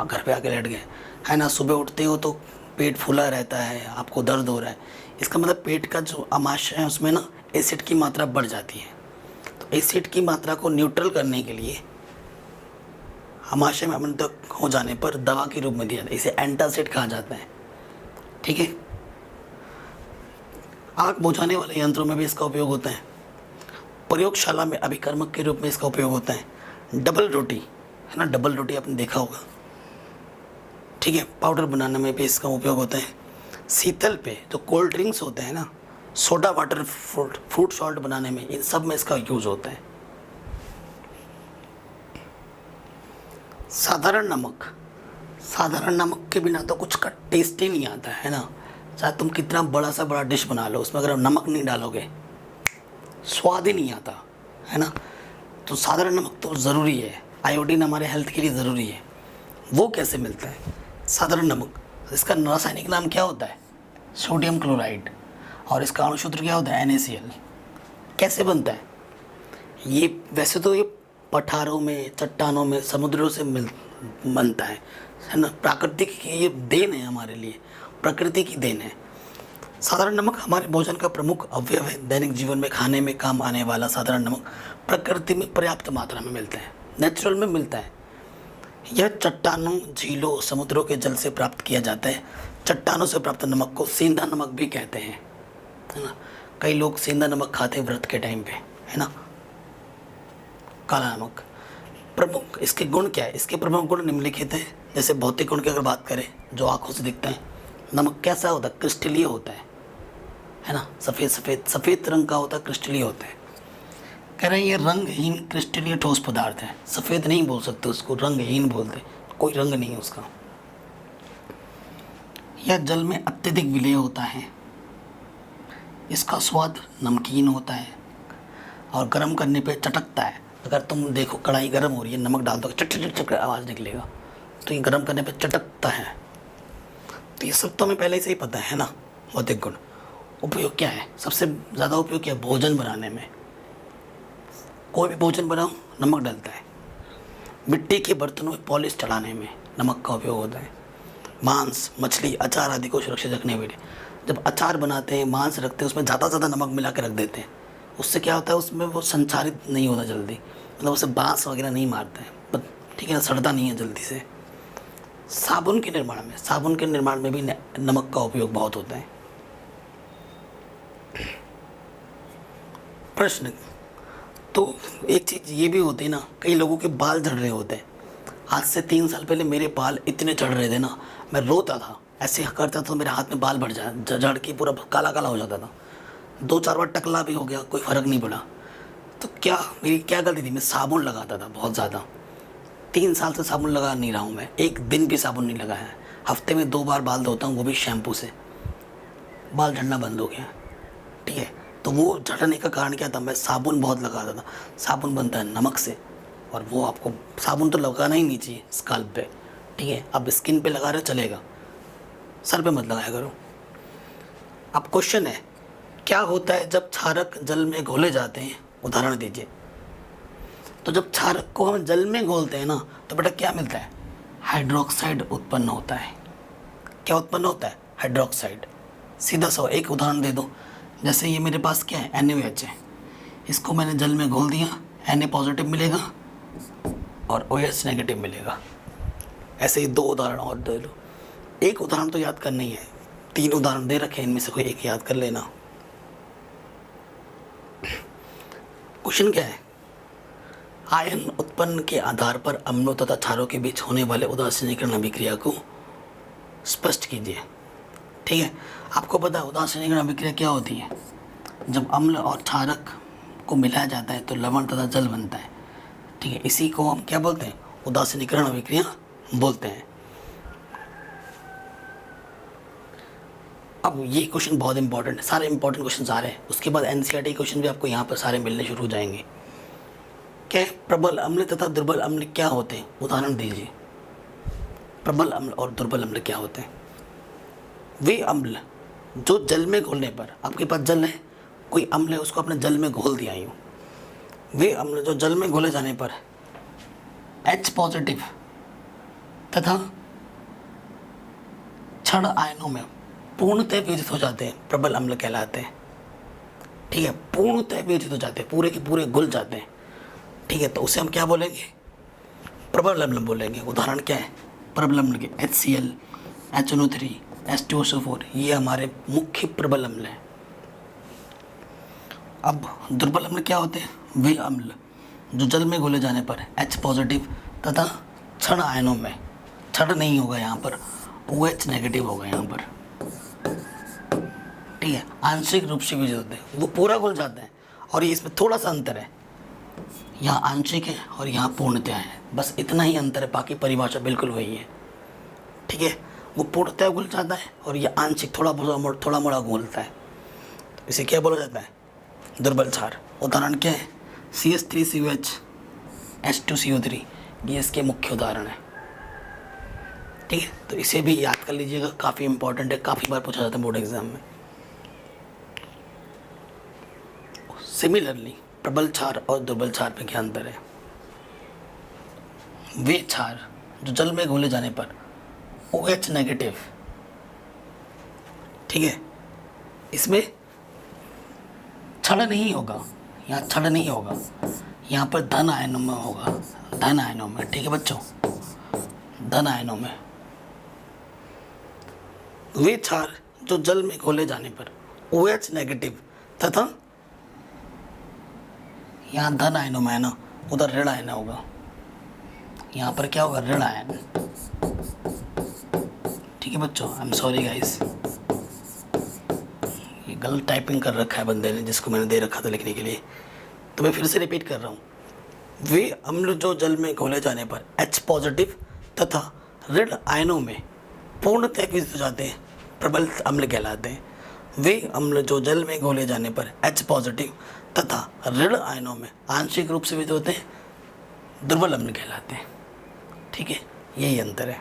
घर पे आके लेट गए, है ना। सुबह उठते हो तो पेट फूला रहता है, आपको दर्द हो रहा है, इसका मतलब पेट का जो आमाशय है उसमें ना एसिड की मात्रा बढ़ जाती है। तो एसिड की मात्रा को न्यूट्रल करने के लिए आमाशय में अम्लता हो जाने पर दवा के रूप में दिया जाता है, इसे एंटासिड कहा जाता है। ठीक है। आग बुझाने वाले यंत्रों में भी इसका उपयोग होता है, प्रयोगशाला में अभिकर्मक के रूप में इसका उपयोग होता है। डबल रोटी है ना, डबल रोटी आपने देखा होगा। ठीक है, पाउडर बनाने में भी इसका उपयोग होता है। शीतल पे जो कोल्ड ड्रिंक्स होते हैं ना, सोडा वाटर, फ्रूट सॉल्ट बनाने में, इन सब में इसका यूज होता है। साधारण नमक, साधारण नमक के बिना तो कुछ का टेस्ट ही नहीं आता है ना। चाहे तुम कितना बड़ा सा बड़ा डिश बना लो, उसमें अगर आप नमक नहीं डालोगे स्वाद ही नहीं आता है ना। तो साधारण नमक तो ज़रूरी है, आयोडीन हमारे हेल्थ के लिए ज़रूरी है। वो कैसे मिलता है साधारण नमक, इसका रासायनिक नाम क्या होता है, सोडियम क्लोराइड, और इसका अणुसूत्र क्या होता है, NaCl। कैसे बनता है ये, वैसे तो ये पठारों में, चट्टानों में, समुद्रों से बनता है ना। प्राकृतिक की ये देन है, हमारे लिए प्रकृति की देन है। साधारण नमक हमारे भोजन का प्रमुख अवयव है। दैनिक जीवन में खाने में काम आने वाला साधारण नमक प्रकृति में पर्याप्त मात्रा में मिलता है, नेचुरल में मिलता है। यह चट्टानों, झीलों, समुद्रों के जल से प्राप्त किया जाता है। चट्टानों से प्राप्त नमक को सेंधा नमक भी कहते हैं, है ना। कई लोग सेंधा नमक खाते हैं व्रत के टाइम पे, है ना। काला नमक, प्रमुख इसके गुण क्या है, इसके प्रमुख गुण निम्नलिखित हैं। जैसे भौतिक गुण की अगर बात करें, जो आंखों से दिखता है, नमक कैसा होता है, क्रिस्टलीय होता है ना, सफ़ेद रंग का होता है, क्रिस्टलीय होता है। कह रहे हैं ये रंगहीन क्रिस्टलीय ठोस पदार्थ है। सफ़ेद नहीं बोल सकते उसको, रंगहीन बोलते, कोई रंग नहीं है उसका। यह जल में अत्यधिक विलेय होता है। इसका स्वाद नमकीन होता है और गर्म करने पे चटकता है। अगर तुम देखो कढ़ाई गर्म हो रही है, नमक डाल दो, चट चट चट आवाज़ निकलेगा, तो ये गर्म करने पे चटकता है। तो ये सब तो हमें पहले से ही पता है ना। भौतिक गुण, उपयोग क्या है, सबसे ज़्यादा उपयोग क्या है, भोजन बनाने में। कोई भी भोजन बनाओ नमक डलता है। मिट्टी के बर्तनों में पॉलिश चढ़ाने में नमक का उपयोग होता है। मांस, मछली, अचार आदि को सुरक्षित रखने के लिए जब अचार बनाते हैं, मांस रखते हैं, उसमें ज़्यादा नमक मिला के रख देते हैं। उससे क्या होता है, उसमें वो संचारित नहीं होता जल्दी, मतलब उसे बांस वगैरह नहीं मारता है, ठीक है ना, सड़ता नहीं है जल्दी से। साबुन के निर्माण में भी नमक का उपयोग बहुत होता है। प्रश्न, तो एक चीज़ ये भी होती है ना, कई लोगों के बाल झड़ रहे होते हैं। आज से 3 साल पहले मेरे बाल इतने झड़ रहे थे ना, मैं रोता था, ऐसे करता था तो मेरे हाथ में बाल बढ़ जाए, झड़ के पूरा काला काला हो जाता था। 2-4 बार टकला भी हो गया, कोई फ़र्क नहीं पड़ा। तो मेरी क्या गलती थी, मैं साबुन लगाता था बहुत ज़्यादा। 3 साल से साबुन लगा नहीं रहा हूँ मैं, एक दिन भी साबुन नहीं लगाया है। हफ्ते में 2 बार बाल धोता हूँ, वो भी शैम्पू से। बाल झड़ना बंद हो गया, ठीक है। तो वो झड़ने का कारण क्या था, मैं साबुन बहुत लगाता था। साबुन बनता है नमक से, और वो आपको साबुन तो लगाना ही नहीं चाहिए स्काल्प पे, ठीक है। अब स्किन पे लगा रहे चलेगा, सर पे मत लगाया करो। अब क्वेश्चन है, क्या होता है जब क्षारक जल में घोले जाते हैं, उदाहरण दीजिए। तो जब क्षारक को हम जल में घोलते हैं ना, तो बेटा क्या मिलता है, हाइड्रोक्साइड उत्पन्न होता है। क्या उत्पन्न होता है? हाइड्रोक्साइड। सीधा सा एक उदाहरण दे दो, जैसे ये मेरे पास क्या है, NaOH है, इसको मैंने जल में घोल दिया, Na पॉजिटिव मिलेगा और OH नेगेटिव मिलेगा। ऐसे ही 2 उदाहरण और दे लो। एक उदाहरण तो याद करना ही है, 3 उदाहरण दे रखे हैं, इनमें से कोई एक याद कर लेना। क्वेश्चन क्या है? आयन उत्पन्न के आधार पर अम्लों तथा क्षारों के बीच होने वाले उदासीनीकरण अभिक्रिया को स्पष्ट कीजिए। ठीक है, आपको पता है उदासीनीकरण अभिक्रिया क्या होती है? जब अम्ल और क्षारक को मिलाया जाता है तो लवण तथा जल बनता है। ठीक है, इसी को हम क्या बोलते हैं? उदासीनीकरण अभिक्रिया बोलते हैं। अब ये क्वेश्चन बहुत इंपॉर्टेंट है, सारे इंपॉर्टेंट क्वेश्चन आ रहे हैं। उसके बाद NCERT क्वेश्चन भी आपको यहाँ पर सारे मिलने शुरू हो जाएंगे। क्या है? प्रबल अम्ल तथा दुर्बल अम्ल क्या होते हैं? उदाहरण दीजिए। प्रबल अम्ल और दुर्बल अम्ल क्या होते हैं? वे अम्ल जो जल में घोलने पर, आपके पास जल है, कोई अम्ल है, उसको आपने जल में घोल दिया यूँ, वे अम्ल जो जल में घोले जाने पर H पॉजिटिव तथा क्षण आयनों में पूर्णतः वियोजित हो जाते हैं, प्रबल अम्ल कहलाते हैं। ठीक है, पूर्णतः वियोजित हो जाते हैं, पूरे के पूरे घुल जाते हैं। ठीक है, तो उसे हम क्या बोलेंगे? प्रबल अम्ल बोलेंगे। उदाहरण क्या है प्रबल अम्ल के? HCl, HNO3, H2SO4, ये हमारे मुख्य प्रबल अम्ल हैं। अब दुर्बल अम्ल क्या होते हैं? वे अम्ल जो जल में घोले जाने पर H पॉजिटिव तथा क्षण आयनों में, क्षण नहीं होगा यहाँ पर, OH नेगेटिव होगा यहाँ पर। ठीक है, आंशिक रूप से वियोजित होते हैं, वो पूरा घुल जाते हैं। और ये इसमें थोड़ा सा अंतर है, यहाँ आंशिक है और यहाँ पूर्णतया है, बस इतना ही अंतर है, बाकी परिभाषा बिल्कुल वही है। ठीक है, वो पूर्णतया घुल जाता है और ये आंशिक थोड़ा मोड़ा घुलता है। तो इसे क्या बोला जाता है? दुर्बल क्षार। उदाहरण क्या है? CH3COH, H2CO3, ये इसके मुख्य उदाहरण है। ठीक है, तो इसे भी याद कर लीजिएगा, काफ़ी इंपॉर्टेंट है, काफ़ी बार पूछा जाता है बोर्ड एग्जाम में। सिमिलरली प्रबल क्षार और दुर्बल क्षार में क्या अंतर है? वे क्षार जो जल में घोले जाने पर OH नेगेटिव, ठीक है, इसमें क्षण नहीं होगा, यहाँ क्षण नहीं होगा, यहाँ पर धन आयनों में होगा, धन आयनों में। ठीक है बच्चों, धन आयनों में। वे क्षार जो जल में घोले जाने पर OH नेगेटिव तथा यहाँ धन आयनों में है ना, उधर ऋण आयन होगा, यहाँ पर क्या होगा? ऋण आयन। ठीक है बच्चों, आई एम सॉरी गाइस, ये गलत टाइपिंग कर रखा है बंदे ने, जिसको मैंने दे रखा था लिखने के लिए, तो मैं फिर से रिपीट कर रहा हूँ। वे अम्ल जो जल में घोले जाने पर H पॉजिटिव तथा ऋण आयनों में पूर्णतः वियोजित हो जाते हैं, प्रबल अम्ल कहलाते हैं। वे अम्ल जो जल में घोले जाने पर H पॉजिटिव तथा ऋण आयनों में आंशिक रूप से वियोजित होते हैं, दुर्बल अम्ल कहलाते हैं। ठीक है, यही अंतर है।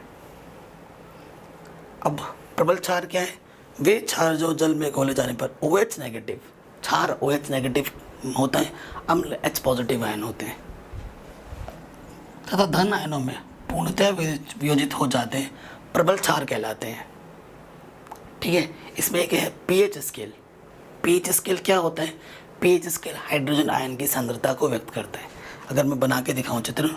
अब प्रबल क्षार क्या है? वे क्षार जो जल में घोले जाने पर OH नेगेटिव, क्षार OH नेगेटिव होता है, अम्ल H पॉजिटिव आयन होते हैं तथा धन आयनों में पूर्णतः वियोजित हो जाते हैं, प्रबल क्षार कहलाते हैं। ठीक है, इसमें एक है pH स्केल। pH स्केल क्या होता है? pH स्केल हाइड्रोजन आयन की सांद्रता को व्यक्त करता है। अगर मैं बना के दिखाऊं चित्र,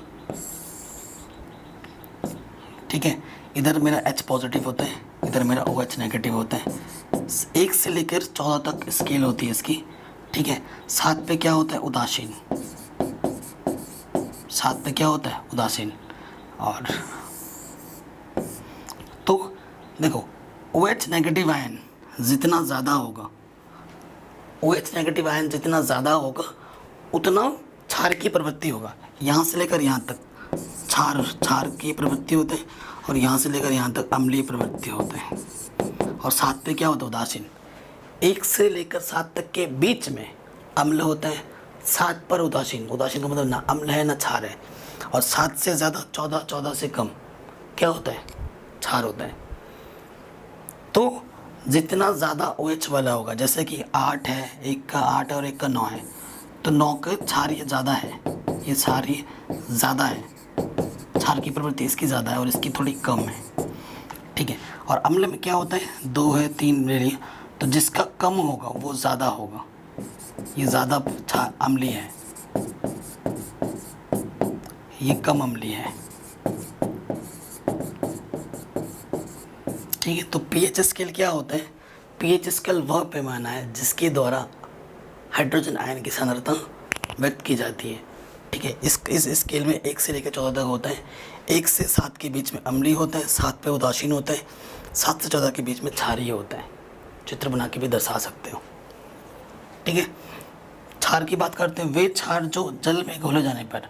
ठीक है, इधर मेरा H पॉजिटिव होता है, इधर मेरा OH नेगेटिव होता है। 1 से लेकर 14 तक स्केल होती है इसकी। ठीक है, 7 पे क्या होता है? उदासीन। 7 पे क्या होता है? उदासीन। और तो देखो, OH नेगेटिव आयन जितना ज़्यादा होगा, OH नेगेटिव आयन जितना ज़्यादा होगा उतना क्षार की प्रवृत्ति होगा। यहाँ से लेकर यहाँ तक क्षार की प्रवृत्ति होते हैं और यहाँ से लेकर यहाँ तक अम्लीय प्रवृत्ति होते हैं। और 7 पे क्या होता है? उदासीन। 1 से लेकर 7 तक के बीच में अम्ल होता है, 7 पर उदासीन। उदासीन का मतलब ना अम्ल है ना क्षार है। और 7 से ज़्यादा 14, 14 से कम क्या होता है? क्षार होता है। तो जितना ज़्यादा OH वाला होगा, जैसे कि 8 है, एक का 8 और एक का 9 है, तो 9 का क्षार ये ज़्यादा है, ये क्षार ये ज़्यादा है, क्षार की प्रवृत्ति इसकी ज़्यादा है और इसकी थोड़ी कम है, ठीक है। और अम्ल में क्या होता है, 2 है 3 ले लिया, तो जिसका कम होगा वो ज़्यादा होगा, ये ज़्यादा अम्लीय है, ये कम अम्लीय है, ठीक है। तो पीएच स्केल क्या होता है, पीएच स्केल वह पैमाना है जिसके द्वारा हाइड्रोजन आयन की सांद्रता व्यक्त की जाती है, ठीक है। इस स्केल में 1 से लेकर 14 तक होता है। 1 से 7 के बीच में अम्लीय होता है, 7 पे उदासीन होता है, 7 से 14 के बीच में क्षारीय होता है। चित्र बना के भी दर्शा सकते हो, ठीक है। क्षार की बात करते हैं, वे क्षार जो जल में घोले जाने पर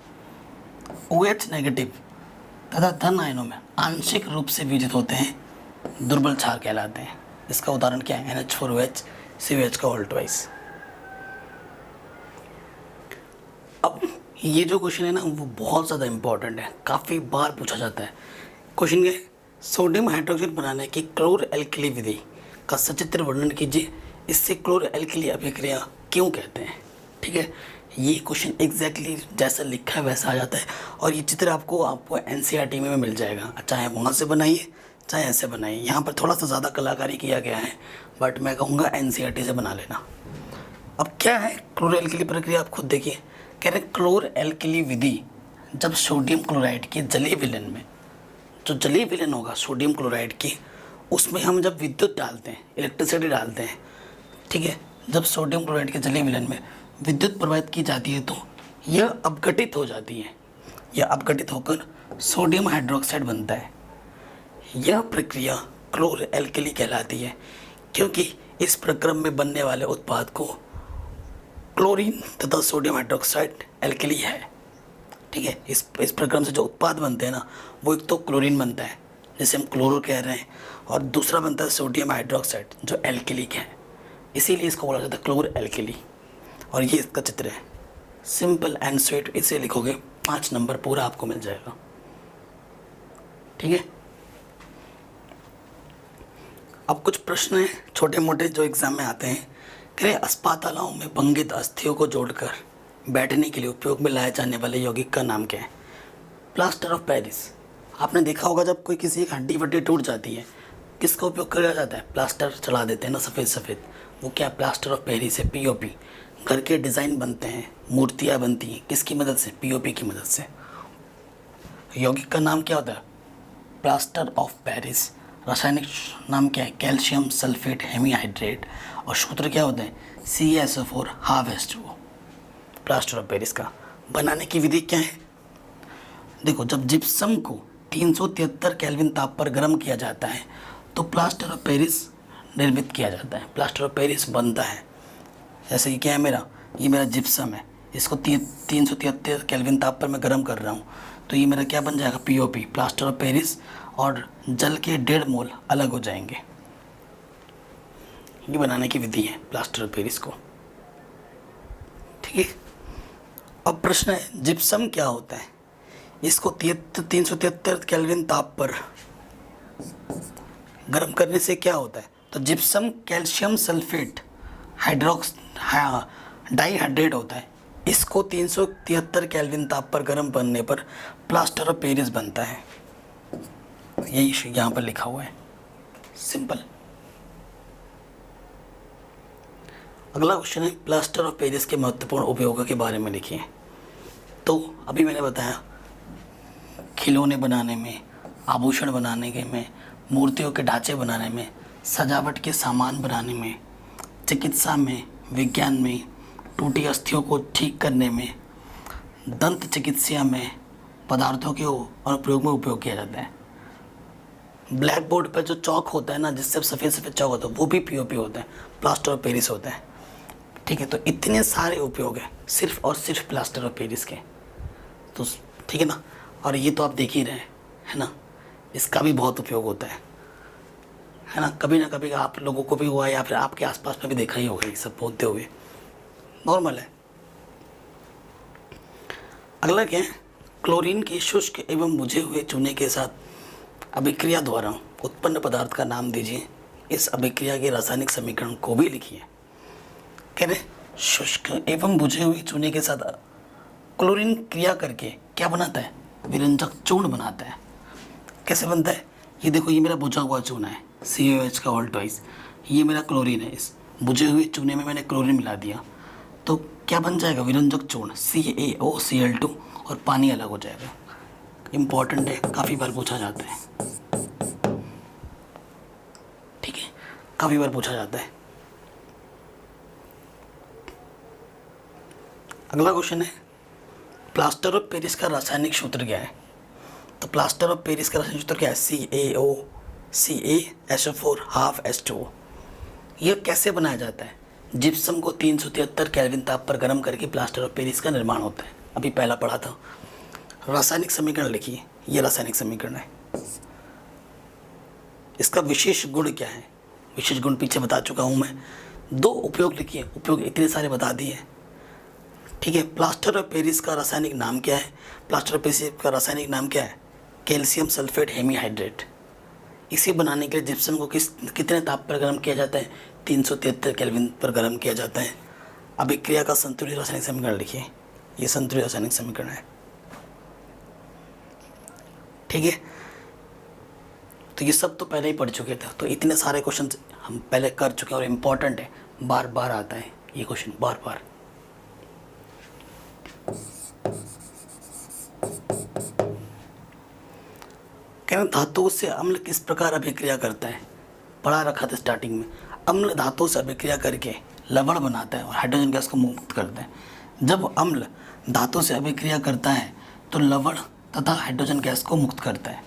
OH नेगेटिव तथा धन आयनों में आंशिक रूप से विजित होते हैं, दुर्बल क्षार कहलाते हैं। इसका उदाहरण क्या है, NH4OH, COH का ऑल्टवाइज। अब ये जो क्वेश्चन है ना वो बहुत ज़्यादा इंपॉर्टेंट है, काफ़ी बार पूछा जाता है। क्वेश्चन ये, सोडियम हाइड्रोक्साइड बनाने की क्लोर एल्कली विधि का सचित्र वर्णन कीजिए, इससे क्लोर एल्कली अभिक्रिया क्यों कहते हैं, ठीक है। ये क्वेश्चन एग्जैक्टली जैसा लिखा है वैसा आ जाता है और ये चित्र आपको NCERT में मिल जाएगा, चाहे वहाँ से बनाइए चाहे ऐसे बनाइए। यहाँ पर थोड़ा सा ज़्यादा कलाकारी किया गया है, बट मैं कहूँगा NCERT से बना लेना। अब क्या है क्लोर एल्कली प्रक्रिया, आप खुद देखिए। कह रहे क्लोर एल्कली विधि, जब सोडियम क्लोराइड के जलीय विलयन में, जो जलीय विलयन होगा सोडियम क्लोराइड की, उसमें हम जब विद्युत डालते हैं, इलेक्ट्रिसिटी डालते हैं, ठीक है। जब सोडियम क्लोराइड के जलीय विलयन में विद्युत प्रवाहित की जाती है तो यह अपघटित हो जाती है, यह अपघटित होकर सोडियम हाइड्रोक्साइड बनता है। यह प्रक्रिया क्लोर एल्कली कहलाती है क्योंकि इस प्रक्रम में बनने वाले उत्पाद को क्लोरीन तथा सोडियम हाइड्रोक्साइड एल्कली है, ठीक है। इस प्रक्रम से जो उत्पाद बनते हैं ना, वो एक तो क्लोरीन बनता है जिसे हम क्लोरो कह रहे हैं, और दूसरा बनता है सोडियम हाइड्रोक्साइड जो एल्कलिक है, इसीलिए इसको बोला जाता है क्लोर एल्कली। और ये इसका चित्र है, सिंपल एंड स्वीट, इसे लिखोगे 5 नंबर पूरा आपको मिल जाएगा, ठीक है। अब कुछ प्रश्न हैं छोटे मोटे जो एग्जाम में आते हैं। कह अस्पतालों में भंगित अस्थियों को जोड़कर बैठने के लिए उपयोग में लाए जाने वाले यौगिक का नाम क्या है, प्लास्टर ऑफ पेरिस। आपने देखा होगा जब कोई किसी की हड्डी वड्डी टूट जाती है, किसका उपयोग किया जाता है, प्लास्टर चढ़ा देते हैं ना, सफ़ेद सफ़ेद, वो क्या प्लास्टर ऑफ पेरिस है, POP। घर के डिज़ाइन बनते हैं, मूर्तियाँ बनती हैं, किसकी मदद से, POP की मदद से। यौगिक का नाम क्या होता है, प्लास्टर ऑफ पेरिस। रासायनिक नाम क्या है, कैल्शियम सल्फेट हेमीहाइड्रेट, और सूत्र क्या होता है, CaSO4 half H2O। Plaster of Paris का बनाने की विधि क्या है, देखो जब जिप्सम को 373 केल्विन ताप पर गर्म किया जाता है तो प्लास्टर ऑफ पेरिस निर्मित किया जाता है, प्लास्टर ऑफ पेरिस बनता है। जैसे कि क्या है ये मेरा जिप्सम है, इसको 373 केल्विन ताप पर मैं गर्म कर रहा हूँ, तो ये मेरा क्या बन जाएगा, POP, प्लास्टर ऑफ पेरिस, और जल के 1.5 मोल अलग हो जाएंगे। ये बनाने की विधि है प्लास्टर ऑफ पेरिस को, ठीक है। अब प्रश्न है जिप्सम क्या होता है, इसको 373 केल्विन ताप पर गर्म करने से क्या होता है, तो जिप्सम कैल्शियम सल्फेट डाइहाइड्रेट होता है, इसको 373 केल्विन ताप पर गर्म करने पर प्लास्टर ऑफ पेरिस बनता है। यही यहाँ पर लिखा हुआ है, सिंपल। अगला क्वेश्चन है प्लास्टर ऑफ पेरिस के महत्वपूर्ण उपयोगों के बारे में लिखिए। तो अभी मैंने बताया खिलौने बनाने में, आभूषण बनाने के में, मूर्तियों के ढांचे बनाने में, सजावट के सामान बनाने में, चिकित्सा में, विज्ञान में, टूटी अस्थियों को ठीक करने में, दंत चिकित्सा में पदार्थों के अनुप्रयोग में उपयोग किया जाता है। ब्लैक बोर्ड पर जो चौक होता है ना, जिससे सफ़ेद सफ़ेद चौक होता है, वो भी POP होता है, प्लास्टर ऑफ पेरिस होता है, ठीक है। तो इतने सारे उपयोग हैं सिर्फ और सिर्फ प्लास्टर ऑफ पेरिस के, तो ठीक है ना। और ये तो आप देख ही रहे हैं, है ना, इसका भी बहुत उपयोग होता है ना। कभी ना कभी आप लोगों को भी हुआ या फिर आपके आसपास में भी देखा ही होगा, ये सब बोलते हुए, नॉर्मल है। अगला क्या है, क्लोरीन के शुष्क एवं बुझे हुए चूने के साथ अभिक्रिया द्वारा उत्पन्न पदार्थ का नाम दीजिए, इस अभिक्रिया के रासायनिक समीकरण को भी लिखिए। कह रहे शुष्क एवं बुझे हुए चूने के साथ क्लोरीन क्रिया करके क्या बनाता है, विरंजक चूर्ण बनाता है। कैसे बनता है? ये देखो, ये मेरा बुझा हुआ चूना है CaOH का ऑल ट्वाइस, ये मेरा क्लोरीन है। इस बुझे हुए चूने में मैंने क्लोरीन मिला दिया तो क्या बन जाएगा? विरंजक चूर्ण CaOCl2 और पानी अलग हो जाएगा। इम्पॉर्टेंट है, काफ़ी बार पूछा जाता है। ठीक है, काफ़ी बार पूछा जाता है। अगला क्वेश्चन है, प्लास्टर ऑफ पेरिस का रासायनिक सूत्र क्या है? तो प्लास्टर ऑफ पेरिस का रासायनिक सूत्र क्या है? CaCaSO4 half H2O। यह कैसे बनाया जाता है? जिप्सम को 373 केल्विन ताप पर गर्म करके प्लास्टर ऑफ पेरिस का निर्माण होता है। अभी पहला पढ़ा था। रासायनिक समीकरण लिखिए, यह रासायनिक समीकरण है। इसका विशेष गुण क्या है? विशेष गुण पीछे बता चुका हूँ मैं। 2 उपयोग लिखिए, उपयोग इतने सारे बता दिए। ठीक है, प्लास्टर ऑफ पेरिस का रासायनिक नाम क्या है? प्लास्टर ऑफ पेरिस का रासायनिक नाम क्या है? Calcium sulphate hemihydrate. इसे बनाने के लिए जिप्सम को कितने ताप पर गर्म किया जाता है? 373 केल्विन पर गर्म किया जाता है। अभिक्रिया का संतुलित रासायनिक समीकरण लिखिए, ये संतुलित रासायनिक समीकरण है। ठीक है, तो ये सब तो पहले ही पढ़ चुके थे, तो इतने सारे क्वेश्चन हम पहले कर चुके हैं और इम्पॉर्टेंट है, बार बार आता है ये क्वेश्चन, बार बार। कहना धातुओं से अम्ल किस प्रकार अभिक्रिया करता है? पढ़ा रखा था स्टार्टिंग में। अम्ल धातुओं से अभिक्रिया करके लवण बनाता है और हाइड्रोजन गैस को मुक्त करता है। जब अम्ल धातु से अभिक्रिया करता है तो लवण तथा हाइड्रोजन गैस को मुक्त करता है।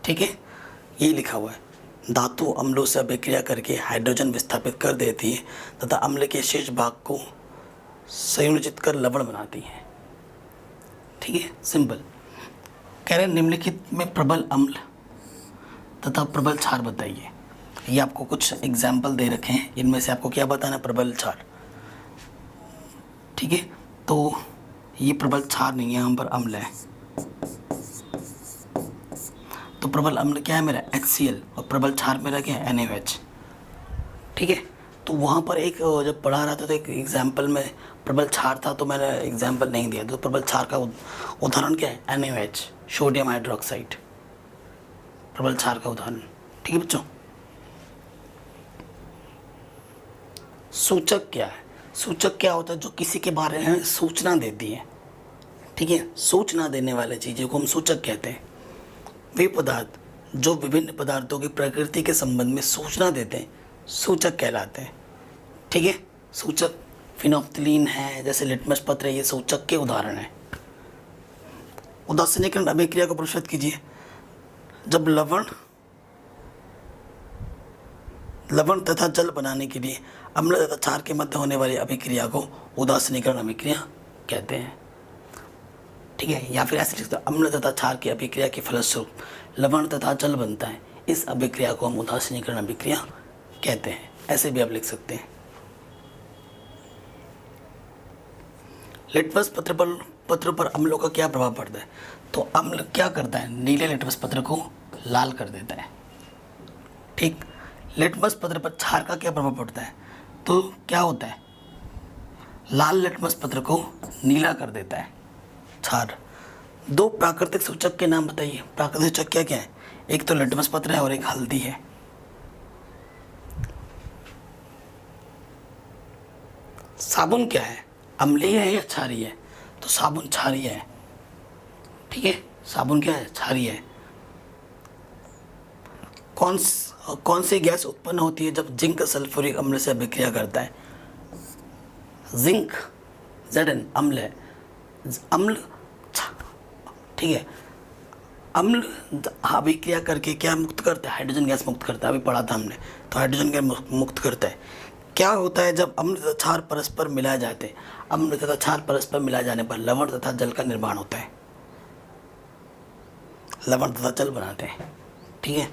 ठीक है, यही लिखा हुआ है। धातु अम्लों से अभिक्रिया करके हाइड्रोजन विस्थापित कर देती है तथा अम्ल के शेष भाग को संयोजित कर लवण बनाती है। ठीक है, सिंपल। कह रहे निम्नलिखित में प्रबल अम्ल तथा प्रबल क्षार बताइए। ये आपको कुछ एग्जाम्पल दे रखे हैं, इनमें से आपको क्या बताना? प्रबल क्षार। ठीक है, तो ये प्रबल क्षार नहीं है, यहाँ पर अम्ल है। तो प्रबल अम्ल क्या है मेरा? HCl, और प्रबल क्षार मेरा क्या है? NaOH। ठीक है, तो वहाँ पर एक जब पढ़ा रहा था तो एक एग्जाम्पल में प्रबल क्षार था तो मैंने एग्जाम्पल नहीं दिया। तो प्रबल क्षार का उदाहरण क्या है? NaOH, सोडियम हाइड्रोक्साइड, प्रबल क्षार का उदाहरण। ठीक है बच्चों, सूचक क्या है? सूचक क्या होता है? जो किसी के बारे में सूचना देती है। ठीक है, सूचना देने वाले चीज़ों को हम सूचक कहते हैं। वे पदार्थ जो विभिन्न पदार्थों की प्रकृति के संबंध में सूचना देते हैं सूचक कहलाते हैं। ठीक है, सूचक फिनोफ्थलीन है, जैसे लिटमस पत्र है, ये सूचक के उदाहरण है। उदासीनीकरण अभिक्रिया को प्रदर्शित कीजिए। जब लवण तथा जल बनाने के लिए अम्ल तथा क्षार के मध्य होने वाली अभिक्रिया को उदासीनीकरण अभिक्रिया कहते हैं। ठीक है, या फिर ऐसे लिखते हैं, अम्ल तथा क्षार की अभिक्रिया के फलस्वरूप लवण तथा जल बनता है, इस अभिक्रिया को हम उदासीनीकरण अभिक्रिया कहते हैं। ऐसे भी आप लिख सकते हैं। लिटमस पत्र पर अम्लों का क्या प्रभाव पड़ता है? तो अम्ल क्या करता है? नीले लिटमस पत्र को लाल कर देता है। ठीक, लिटमस पत्र पर क्षार का क्या प्रभाव पड़ता है? तो क्या होता है? लाल लिटमस पत्र को नीला कर देता है क्षार। 2 प्राकृतिक सूचक के नाम बताइए। प्राकृतिक सूचक क्या क्या है? एक तो लिटमस पत्र है और एक हल्दी है। साबुन क्या है? अम्लीय है या क्षारीय है? तो साबुन क्षारीय है। ठीक है, साबुन क्या है? क्षारीय है। कौन सी गैस उत्पन्न होती है जब जिंक सल्फ्यूरिक अम्ल से अभिक्रिया करता है? जिंक Zn अम्ल है। अम्ल, ठीक है, अम्ल अभिक्रिया करके क्या मुक्त करता है? हाइड्रोजन गैस मुक्त करता है। अभी पढ़ा था हमने, तो हाइड्रोजन गैस मुक्त करता है। क्या होता है जब अम्ल तथा क्षार परस्पर मिलाए जाते हैं? अम्ल तथा क्षार परस्पर मिलाए जाने पर लवण तथा जल का निर्माण होता है। लवण तथा जल बनाते हैं। ठीक है,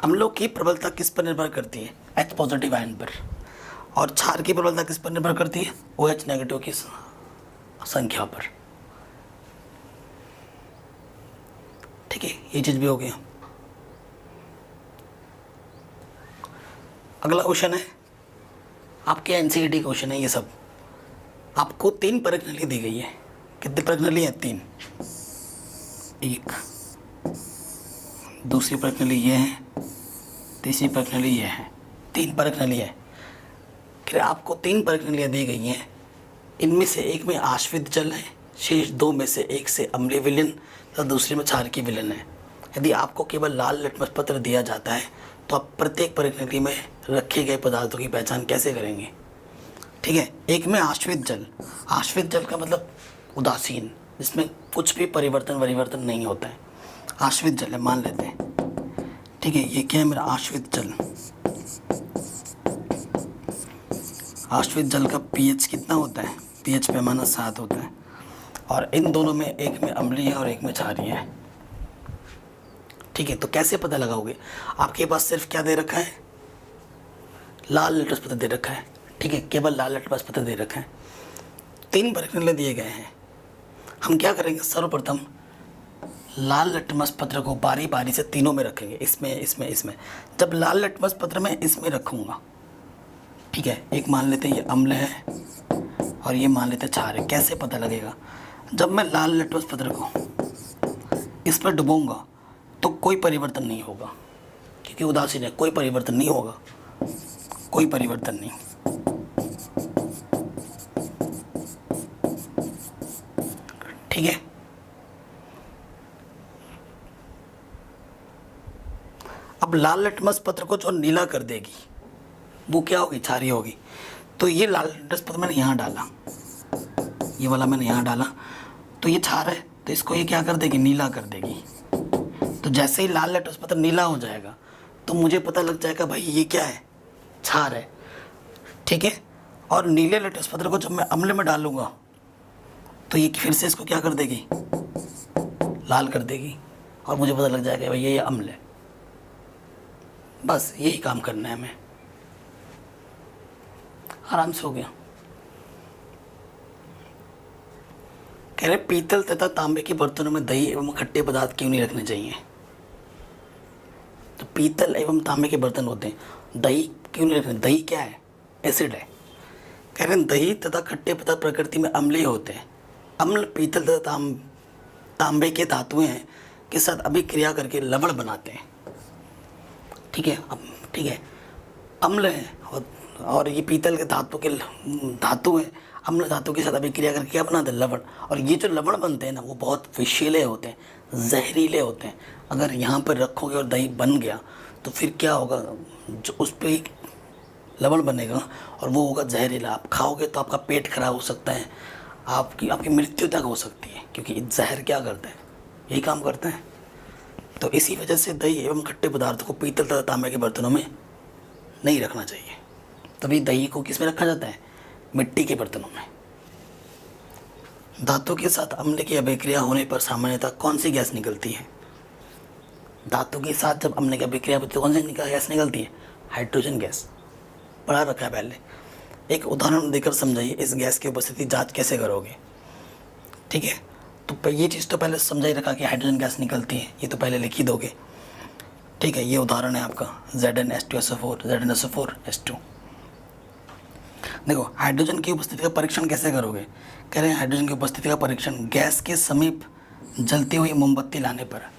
अम्लों की प्रबलता किस पर निर्भर करती है? H पॉजिटिव आयन पर। और क्षार की प्रबलता किस पर निर्भर करती है? OH नेगेटिव की संख्या पर। ठीक है, ये चीज भी हो गया। अगला क्वेश्चन है आपके NCERT क्वेश्चन है ये सब। आपको 3 परख नली दी गई है। कितनी परख नली है? 3। एक, दूसरी परख नली ये है, तीसरी परख नली ये है। 3 परख नली है। फिर आपको 3 परख नलियाँ दी गई हैं। इनमें से एक में आश्वित जल है, शेष 2 में से एक से अम्लीय विलयन तथा दूसरे में क्षारकीय विलयन है। यदि आपको केवल लाल लिटमस पत्र दिया जाता है तो आप प्रत्येक परख नली में रखे गए पदार्थों की पहचान कैसे करेंगे? ठीक है। एक में आश्वित जल। आश्वित जल का मतलब उदासीन, जिसमें कुछ भी परिवर्तन नहीं होता है, आश्वित जल है, मान लेते हैं। ठीक है, ये क्या है मेरा आश्वित जल। आश्वित जल का पीएच कितना होता है? पीएच पैमाना 7 होता है। और इन दोनों में एक में अम्लीय है और एक में क्षारीय है। ठीक है, तो कैसे पता लगाओगे? आपके पास सिर्फ क्या दे रखा है? लाल लिटमस पत्र दे रखा है। ठीक है, केवल लाल लिटमस पत्र दे रखा है। 3 परख नली दिए गए हैं। हम क्या करेंगे? सर्वप्रथम लाल लिटमस पत्र को बारी बारी से तीनों में रखेंगे, इसमें। जब लाल लिटमस पत्र में इसमें रखूँगा, ठीक है, एक मान लेते हैं ये अम्ल है और ये मान लेते हैं क्षार है। कैसे पता लगेगा? जब मैं लाल लिटमस पत्र को इस पर डुबोऊंगा तो कोई परिवर्तन नहीं होगा, क्योंकि उदासीन है, कोई परिवर्तन नहीं होगा, कोई परिवर्तन नहीं। ठीक है, अब लाल लिटमस पत्र को जो नीला कर देगी वो क्या होगी? क्षारीय होगी। तो ये लाल लिटमस पत्र मैंने यहाँ डाला, ये वाला मैंने यहाँ डाला, तो ये क्षार है, तो इसको ये क्या कर देगी? नीला कर देगी। तो जैसे ही लाल लिटमस पत्र नीला हो जाएगा तो मुझे पता लग जाएगा भाई ये क्या है? क्षार है। ठीक है, और नीले लिटमस पत्र को जब मैं अम्ल में डालूंगा तो ये फिर से इसको क्या कर देगी? लाल कर देगी, और मुझे पता लग जाएगा भैया ये अम्ल है। बस यही काम करना है हमें, आराम से हो गया। कह रहे पीतल तथा तांबे के बर्तनों में दही एवं खट्टे पदार्थ क्यों नहीं रखने चाहिए? तो पीतल एवं तांबे के बर्तन होते हैं, दही क्यों नहीं रखने? दही क्या है? एसिड है। कह रहे हैं दही तथा खट्टे पदार्थ प्रकृति में अम्लीय होते हैं। अम्ल पीतल तथा तांबे के धातुएं हैं के साथ अभिक्रिया करके लवण बनाते हैं। ठीक है, ठीक है, अम्ल है और ये पीतल के धातु है, अम्ल धातु के साथ अभिक्रिया करके क्या बनाते हैं? लवण। और ये जो लवण बनते हैं ना, वो बहुत विषैले होते हैं, जहरीले होते हैं। अगर यहाँ पर रखोगे और दही बन गया तो फिर क्या होगा? जो उस पर एक लवण बनेगा और वो होगा जहरीला। आप खाओगे तो आपका पेट खराब हो सकता है, आपकी मृत्यु तक हो सकती है, क्योंकि जहर क्या करता है? यही काम करता है। तो इसी वजह से दही एवं खट्टे पदार्थों को पीतल तथा तांबे के बर्तनों में नहीं रखना चाहिए। तभी दही को किस में रखा जाता है? मिट्टी के बर्तनों में। धातु के साथ अम्ल की अभिक्रिया होने पर सामान्यतः कौन सी गैस निकलती है? धातु के साथ जब अम्ल की अभिक्रिया होती है तो कौन सी गैस निकलती है? Hydrogen gas. पढ़ा रखा है पहले। एक उदाहरण देकर समझाइए, इस गैस की उपस्थिति जांच कैसे करोगे? ठीक है, तो ये चीज़ तो पहले समझा ही रखा कि हाइड्रोजन गैस निकलती है, ये तो पहले लिख ही दोगे। ठीक है, ये उदाहरण है आपका ZnH2SO4, ZnSO4H2। देखो, हाइड्रोजन की उपस्थिति का परीक्षण कैसे करोगे? कह रहे हैं हाइड्रोजन की उपस्थिति का परीक्षण गैस के समीप जलती हुई मोमबत्ती लाने पर।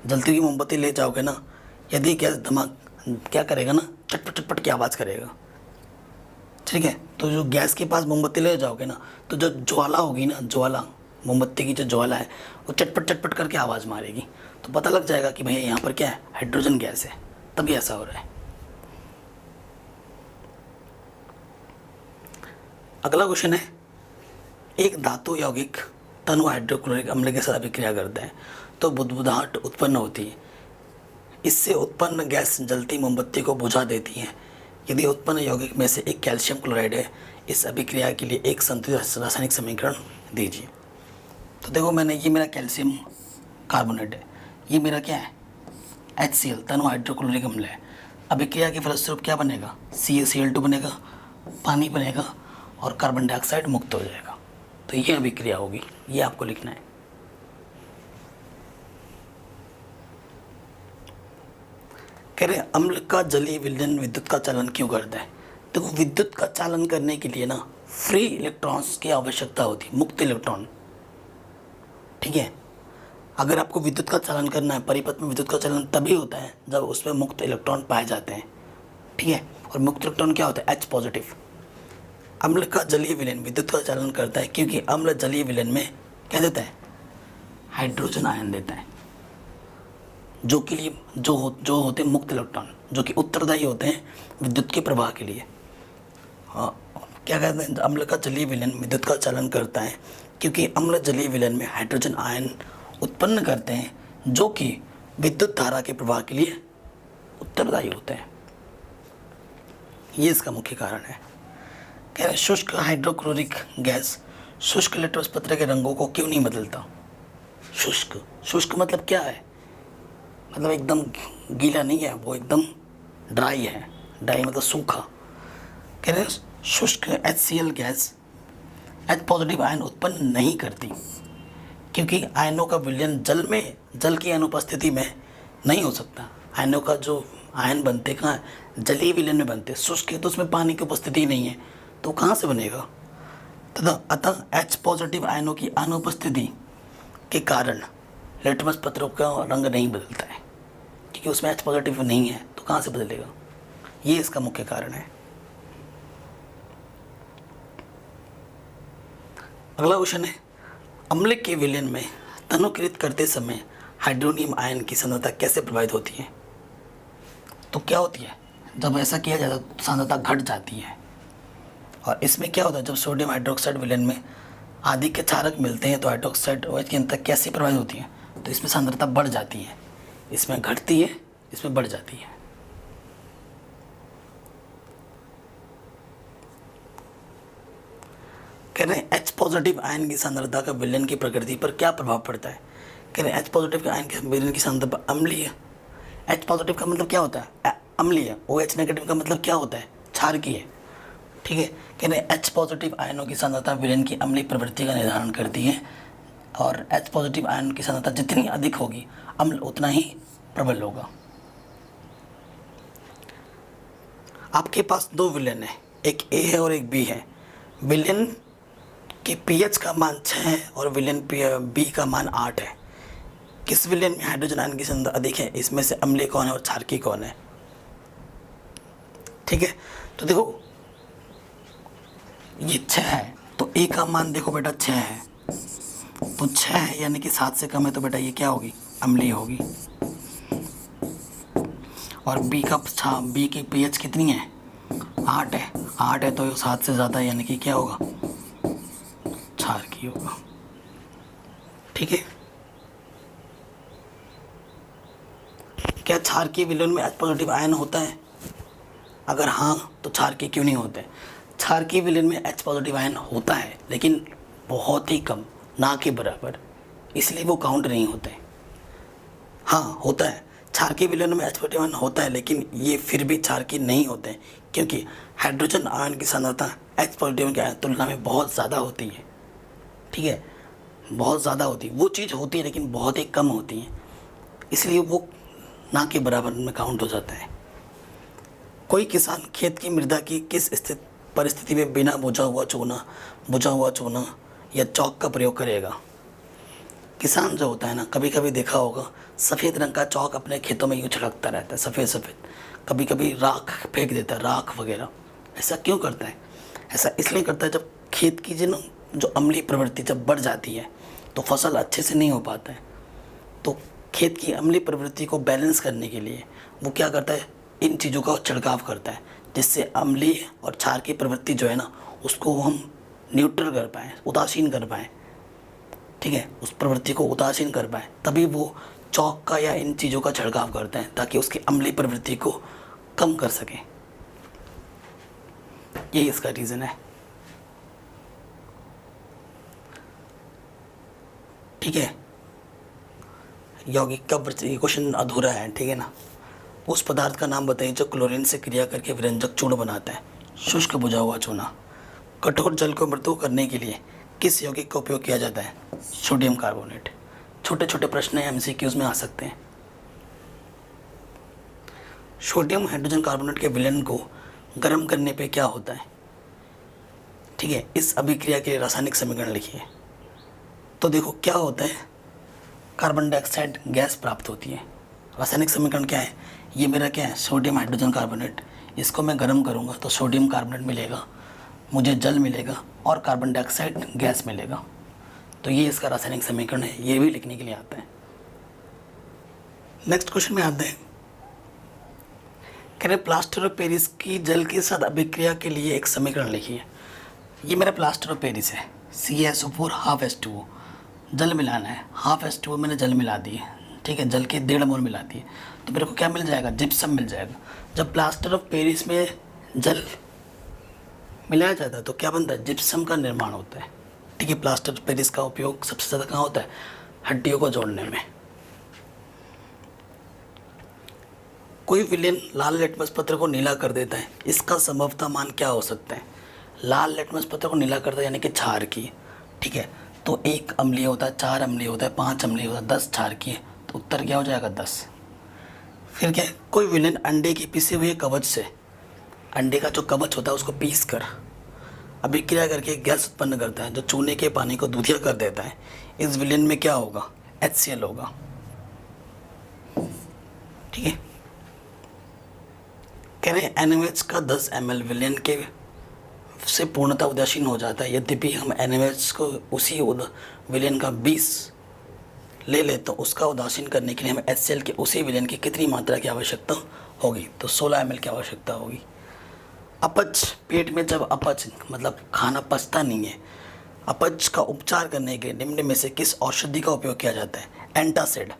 जलती हुई मोमबत्ती ले जाओगे ना, यदि गैस धमाक क्या करेगा ना, चटपट चटपट की आवाज़ करेगा। ठीक है, तो जो गैस के पास मोमबत्ती ले जाओगे ना, तो जो ज्वाला होगी ना, ज्वाला, मोमबत्ती की जो ज्वाला है वो चटपट चटपट करके आवाज़ मारेगी। तो पता लग जाएगा कि भैया यहाँ पर क्या है? हाइड्रोजन गैस है, तभी ऐसा हो रहा है। अगला क्वेश्चन है, एक धातु यौगिक तनु हाइड्रोक्लोरिक अम्ल के साथ अभिक्रिया करता है तो बुदबुदाहट उत्पन्न होती है। इससे उत्पन्न गैस जलती मोमबत्ती को बुझा देती है। यदि उत्पन्न यौगिक में से एक कैल्शियम क्लोराइड है, इस अभिक्रिया के लिए एक संतुलित रासायनिक समीकरण दीजिए। तो देखो, मैंने ये मेरा कैल्शियम कार्बोनेट है, ये मेरा क्या है? HCl तनु हाइड्रोक्लोरिक अम्ल है। अभिक्रिया के फलस्वरूप क्या बनेगा? CaCl2 बनेगा, पानी बनेगा और कार्बन डाइऑक्साइड मुक्त हो जाएगा। तो ये अभिक्रिया होगी, ये आपको लिखना है। कह रहे अम्ल का जलीय विलयन विद्युत का चालन क्यों करता है? देखो, विद्युत का चालन करने के लिए ना फ्री इलेक्ट्रॉन्स की आवश्यकता होती है, मुक्त इलेक्ट्रॉन। ठीक है, अगर आपको विद्युत का चालन करना है, परिपथ में विद्युत का चालन तभी होता है जब उसमें मुक्त इलेक्ट्रॉन पाए जाते हैं। ठीक है, और मुक्त इलेक्ट्रॉन क्या होता है? H positive. अम्ल का जलीय विलयन विद्युत का चालन करता है क्योंकि अम्ल जलीय विलयन में क्या देता है? हाइड्रोजन आयन देता है, जो के लिए जो होते हैं मुक्त इलेक्ट्रॉन, जो कि उत्तरदायी होते हैं विद्युत के प्रवाह के लिए। हाँ, क्या कहते हैं? अम्ल का जलीय विलयन विद्युत का चालन करता है क्योंकि अम्ल जलीय विलयन में हाइड्रोजन आयन उत्पन्न करते हैं जो कि विद्युत धारा के प्रवाह के लिए उत्तरदायी होते हैं। ये इसका मुख्य कारण है। कह रहे शुष्क हाइड्रोक्लोरिक गैस शुष्क लेटरस पत्र के रंगों को क्यों नहीं बदलता? शुष्क मतलब क्या है? मतलब एकदम गीला नहीं है, वो एकदम ड्राई है। ड्राई मतलब सूखा। कह रहे शुष्क HCl gas H positive ion उत्पन्न नहीं करती क्योंकि आयनों का विलयन जल की अनुपस्थिति में नहीं हो सकता। आयनों का जो आयन बनते कहाँ है? जलीय विलयन में बनते। शुष्क है तो उसमें पानी की उपस्थिति नहीं है, तो कहाँ से बनेगा? तथा अतः H पॉजिटिव आयनों की अनुपस्थिति के कारण लिटमस पत्रों का रंग नहीं बदलता है क्योंकि उसमें H पॉजिटिव नहीं है, तो कहाँ से बदलेगा? ये इसका मुख्य कारण है। अगला क्वेश्चन है, अम्ल के विलयन में तनुकृत करते समय हाइड्रोनियम आयन की सांद्रता कैसे प्रभावित होती है? तो क्या होती है? जब ऐसा किया जाता है तो सांद्रता घट जाती है। और इसमें क्या होता है? जब सोडियम हाइड्रोक्साइड विलयन में आदि के क्षारक मिलते हैं तो हाइड्रोक्साइड OH की सांद्रता कैसे प्रभावित होती है? तो इसमें सांद्रता बढ़ जाती है, इसमें घटती है, इसमें बढ़ जाती है। कह रहे हैं H पॉजिटिव आयन की सांद्रता का विलयन की प्रकृति पर क्या प्रभाव पड़ता है? कह रहे हैं H पॉजिटिव आयन के विलयन की सांद्रता पर अम्लीय। H पॉजिटिव का मतलब क्या होता है? अम्लीय। OH नेगेटिव का मतलब क्या होता है? क्षारकीय। ठीक है, कह रहे हैं H पॉजिटिव आयनों की सांद्रता विलयन की अम्लीय प्रवृत्ति का निर्धारण करती है और H पॉजिटिव आयन की सांद्रता जितनी अधिक होगी अम्ल उतना ही प्रबल होगा। आपके पास दो विलयन है, एक A है और एक B है। विलयन के pH का मान 6 है और विलयन B का मान 8 है। किस विलयन में हाइड्रोजन आयन की सांद्रता अधिक है? इसमें से अम्लीय कौन है और क्षारकीय कौन है? ठीक है, तो देखो ये 6 है तो A का मान देखो बेटा 6 है, तो 6 है यानी कि 7 से कम है, तो बेटा ये क्या होगी? अम्लीय होगी। और B की pH कितनी है? 8 है। 8 है तो 7 से ज़्यादा यानी कि क्या होगा? क्षारकीय होगा। ठीक है, क्या क्षारकीय विलयन में H पॉजिटिव आयन होता है? अगर हाँ तो क्षारकीय क्यों नहीं होते? क्षारकीय विलयन में H पॉजिटिव आयन होता है लेकिन बहुत ही कम, ना के बराबर, इसलिए वो काउंट नहीं होते। हाँ होता है, क्षारकीय विलयन में H पॉजिटिव आयन होता है लेकिन ये फिर भी क्षारकीय नहीं होते हैं क्योंकि हाइड्रोजन आयन की सांद्रता H पॉजिटिव की तुलना में बहुत ज़्यादा होती है। ठीक है, बहुत ज़्यादा होती है। वो चीज़ होती है लेकिन बहुत ही कम होती है, इसलिए वो ना के बराबर में काउंट हो जाता है। कोई किसान खेत की मृदा की किस परिस्थिति में बिना बुझा हुआ चूना या चौक का प्रयोग करेगा? किसान जो होता है ना, कभी कभी देखा होगा सफ़ेद रंग का चौक अपने खेतों में यूँ छिड़कता रहता है, सफ़ेद। कभी कभी राख फेंक देता है, राख वगैरह। ऐसा क्यों करता है? ऐसा इसलिए करता है जब खेत की जो अम्लीय प्रवृत्ति जब बढ़ जाती है तो फसल अच्छे से नहीं हो पाता है। तो खेत की अम्लीय प्रवृत्ति को बैलेंस करने के लिए वो क्या करता है? इन चीज़ों का छिड़काव करता है जिससे अम्लीय और क्षार की प्रवृत्ति जो है ना उसको हम न्यूट्रल कर पाएँ, उदासीन कर पाएँ। ठीक है, उस प्रवृत्ति को उदासीन कर पाएँ, तभी वो चौक का या इन चीज़ों का छिड़काव करते हैं ताकि उसकी अम्लीय प्रवृत्ति को कम कर सकें। यही इसका रीज़न है। ठीक है, यौगिक का क्वेश्चन अधूरा है। ठीक है ना, उस पदार्थ का नाम बताइए जो क्लोरीन से क्रिया करके व्यंजक चूर्ण बनाता है। शुष्क बुझा हुआ चूना। कठोर जल को मृदु करने के लिए किस यौगिक का उपयोग किया जाता है? Sodium carbonate. छोटे छोटे प्रश्न हैं, MCQs में आ सकते हैं। सोडियम हाइड्रोजन कार्बोनेट के विलयन को गर्म करने पे क्या होता है? ठीक है, इस अभिक्रिया के रासायनिक समीकरण लिखिए। तो देखो क्या होता है, कार्बन डाइऑक्साइड गैस प्राप्त होती है। रासायनिक समीकरण क्या है, ये मेरा क्या है, सोडियम हाइड्रोजन कार्बोनेट। इसको मैं गर्म करूँगा तो सोडियम कार्बोनेट मिलेगा, मुझे जल मिलेगा और कार्बन डाइऑक्साइड गैस मिलेगा। तो ये इसका रासायनिक समीकरण है, ये भी लिखने के लिए आता है। नेक्स्ट क्वेश्चन में आते हैं, कह रहे प्लास्टर ऑफ पेरिस की जल के साथ अभिक्रिया के लिए एक समीकरण लिखिए। ये मेरा प्लास्टर ऑफ पेरिस है, CaSO4 हाफ H2O, जल मिलाना है, हाफ H2O मैंने जल मिला दी है, ठीक है, जल के 1.5 मोल मिला दिए, तो मेरे को क्या मिल जाएगा, जिप्सम मिल जाएगा। जब प्लास्टर ऑफ पेरिस में जल मिलाया जाता है तो क्या बनता है, जिप्सम का निर्माण होता है। ठीक है, प्लास्टर ऑफ पेरिस का उपयोग सबसे ज़्यादा कहाँ होता है, हड्डियों को जोड़ने में। कोई विलेन लाल लिटमस पत्र को नीला कर देता है, इसका संभवतः मान क्या हो सकता है। लाल लिटमस पत्र को नीला करता है यानी कि क्षार की, ठीक है, तो 1 अम्लीय होता है, 4 अम्लीय होता है, 5 अम्लीय होता है, 10 क्षार की है, तो उत्तर क्या हो जाएगा, 10। फिर क्या है, कोई विलेन अंडे के पिसे हुए कवच से, अंडे का जो कवच होता है उसको पीस कर अभिक्रिया करके गैस उत्पन्न करता है जो चूने के पानी को दूधिया कर देता है। इस विलेन में क्या होगा, HCl होगा। ठीक है, कह रहे NaOH का 10 ml विलेन के से पूर्णतः उदासीन हो जाता है। यद्यपि हम NaOH को उसी विलेन का 20 ले ले तो उसका उदासीन करने के लिए हमें HCl के उसी विलेन की कितनी मात्रा की आवश्यकता होगी, तो 16 ml की आवश्यकता होगी। अपच, पेट में जब अपच मतलब खाना पचता नहीं है, अपच का उपचार करने के निम्न में से किस औषधि का उपयोग किया जाता है, एंटासिड।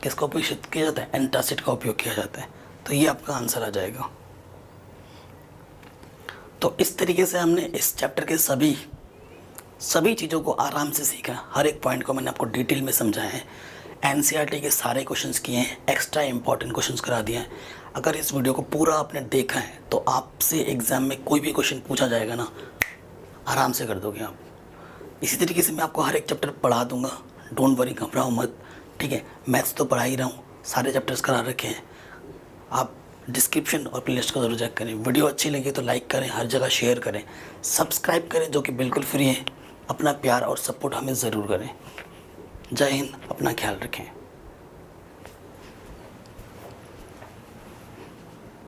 किसका उपयोग किया जाता है, एंटासिड का उपयोग किया जाता है। तो ये आपका आंसर आ जाएगा। तो इस तरीके से हमने इस चैप्टर के सभी चीज़ों को आराम से सीखा। हर एक पॉइंट को मैंने आपको डिटेल में समझाया है। NCERT के सारे क्वेश्चंस किए हैं, एक्स्ट्रा इंपॉर्टेंट क्वेश्चंस करा दिए हैं। अगर इस वीडियो को पूरा आपने देखा है तो आपसे एग्ज़ाम में कोई भी क्वेश्चन पूछा जाएगा ना, आराम से कर दोगे आप। इसी तरीके से मैं आपको हर एक चैप्टर पढ़ा दूंगा, डोंट वरी, घबराओ मत। ठीक है, मैथ्स तो पढ़ा ही रहा हूँ, सारे चैप्टर्स करा रखे हैं। आप डिस्क्रिप्शन और प्लेलिस्ट को ज़रूर चेक करें। वीडियो अच्छी लगी तो लाइक करें, हर जगह शेयर करें, सब्सक्राइब करें जो कि बिल्कुल फ्री है। अपना प्यार और सपोर्ट हमें ज़रूर करें। जय हिंद, अपना ख्याल रखें।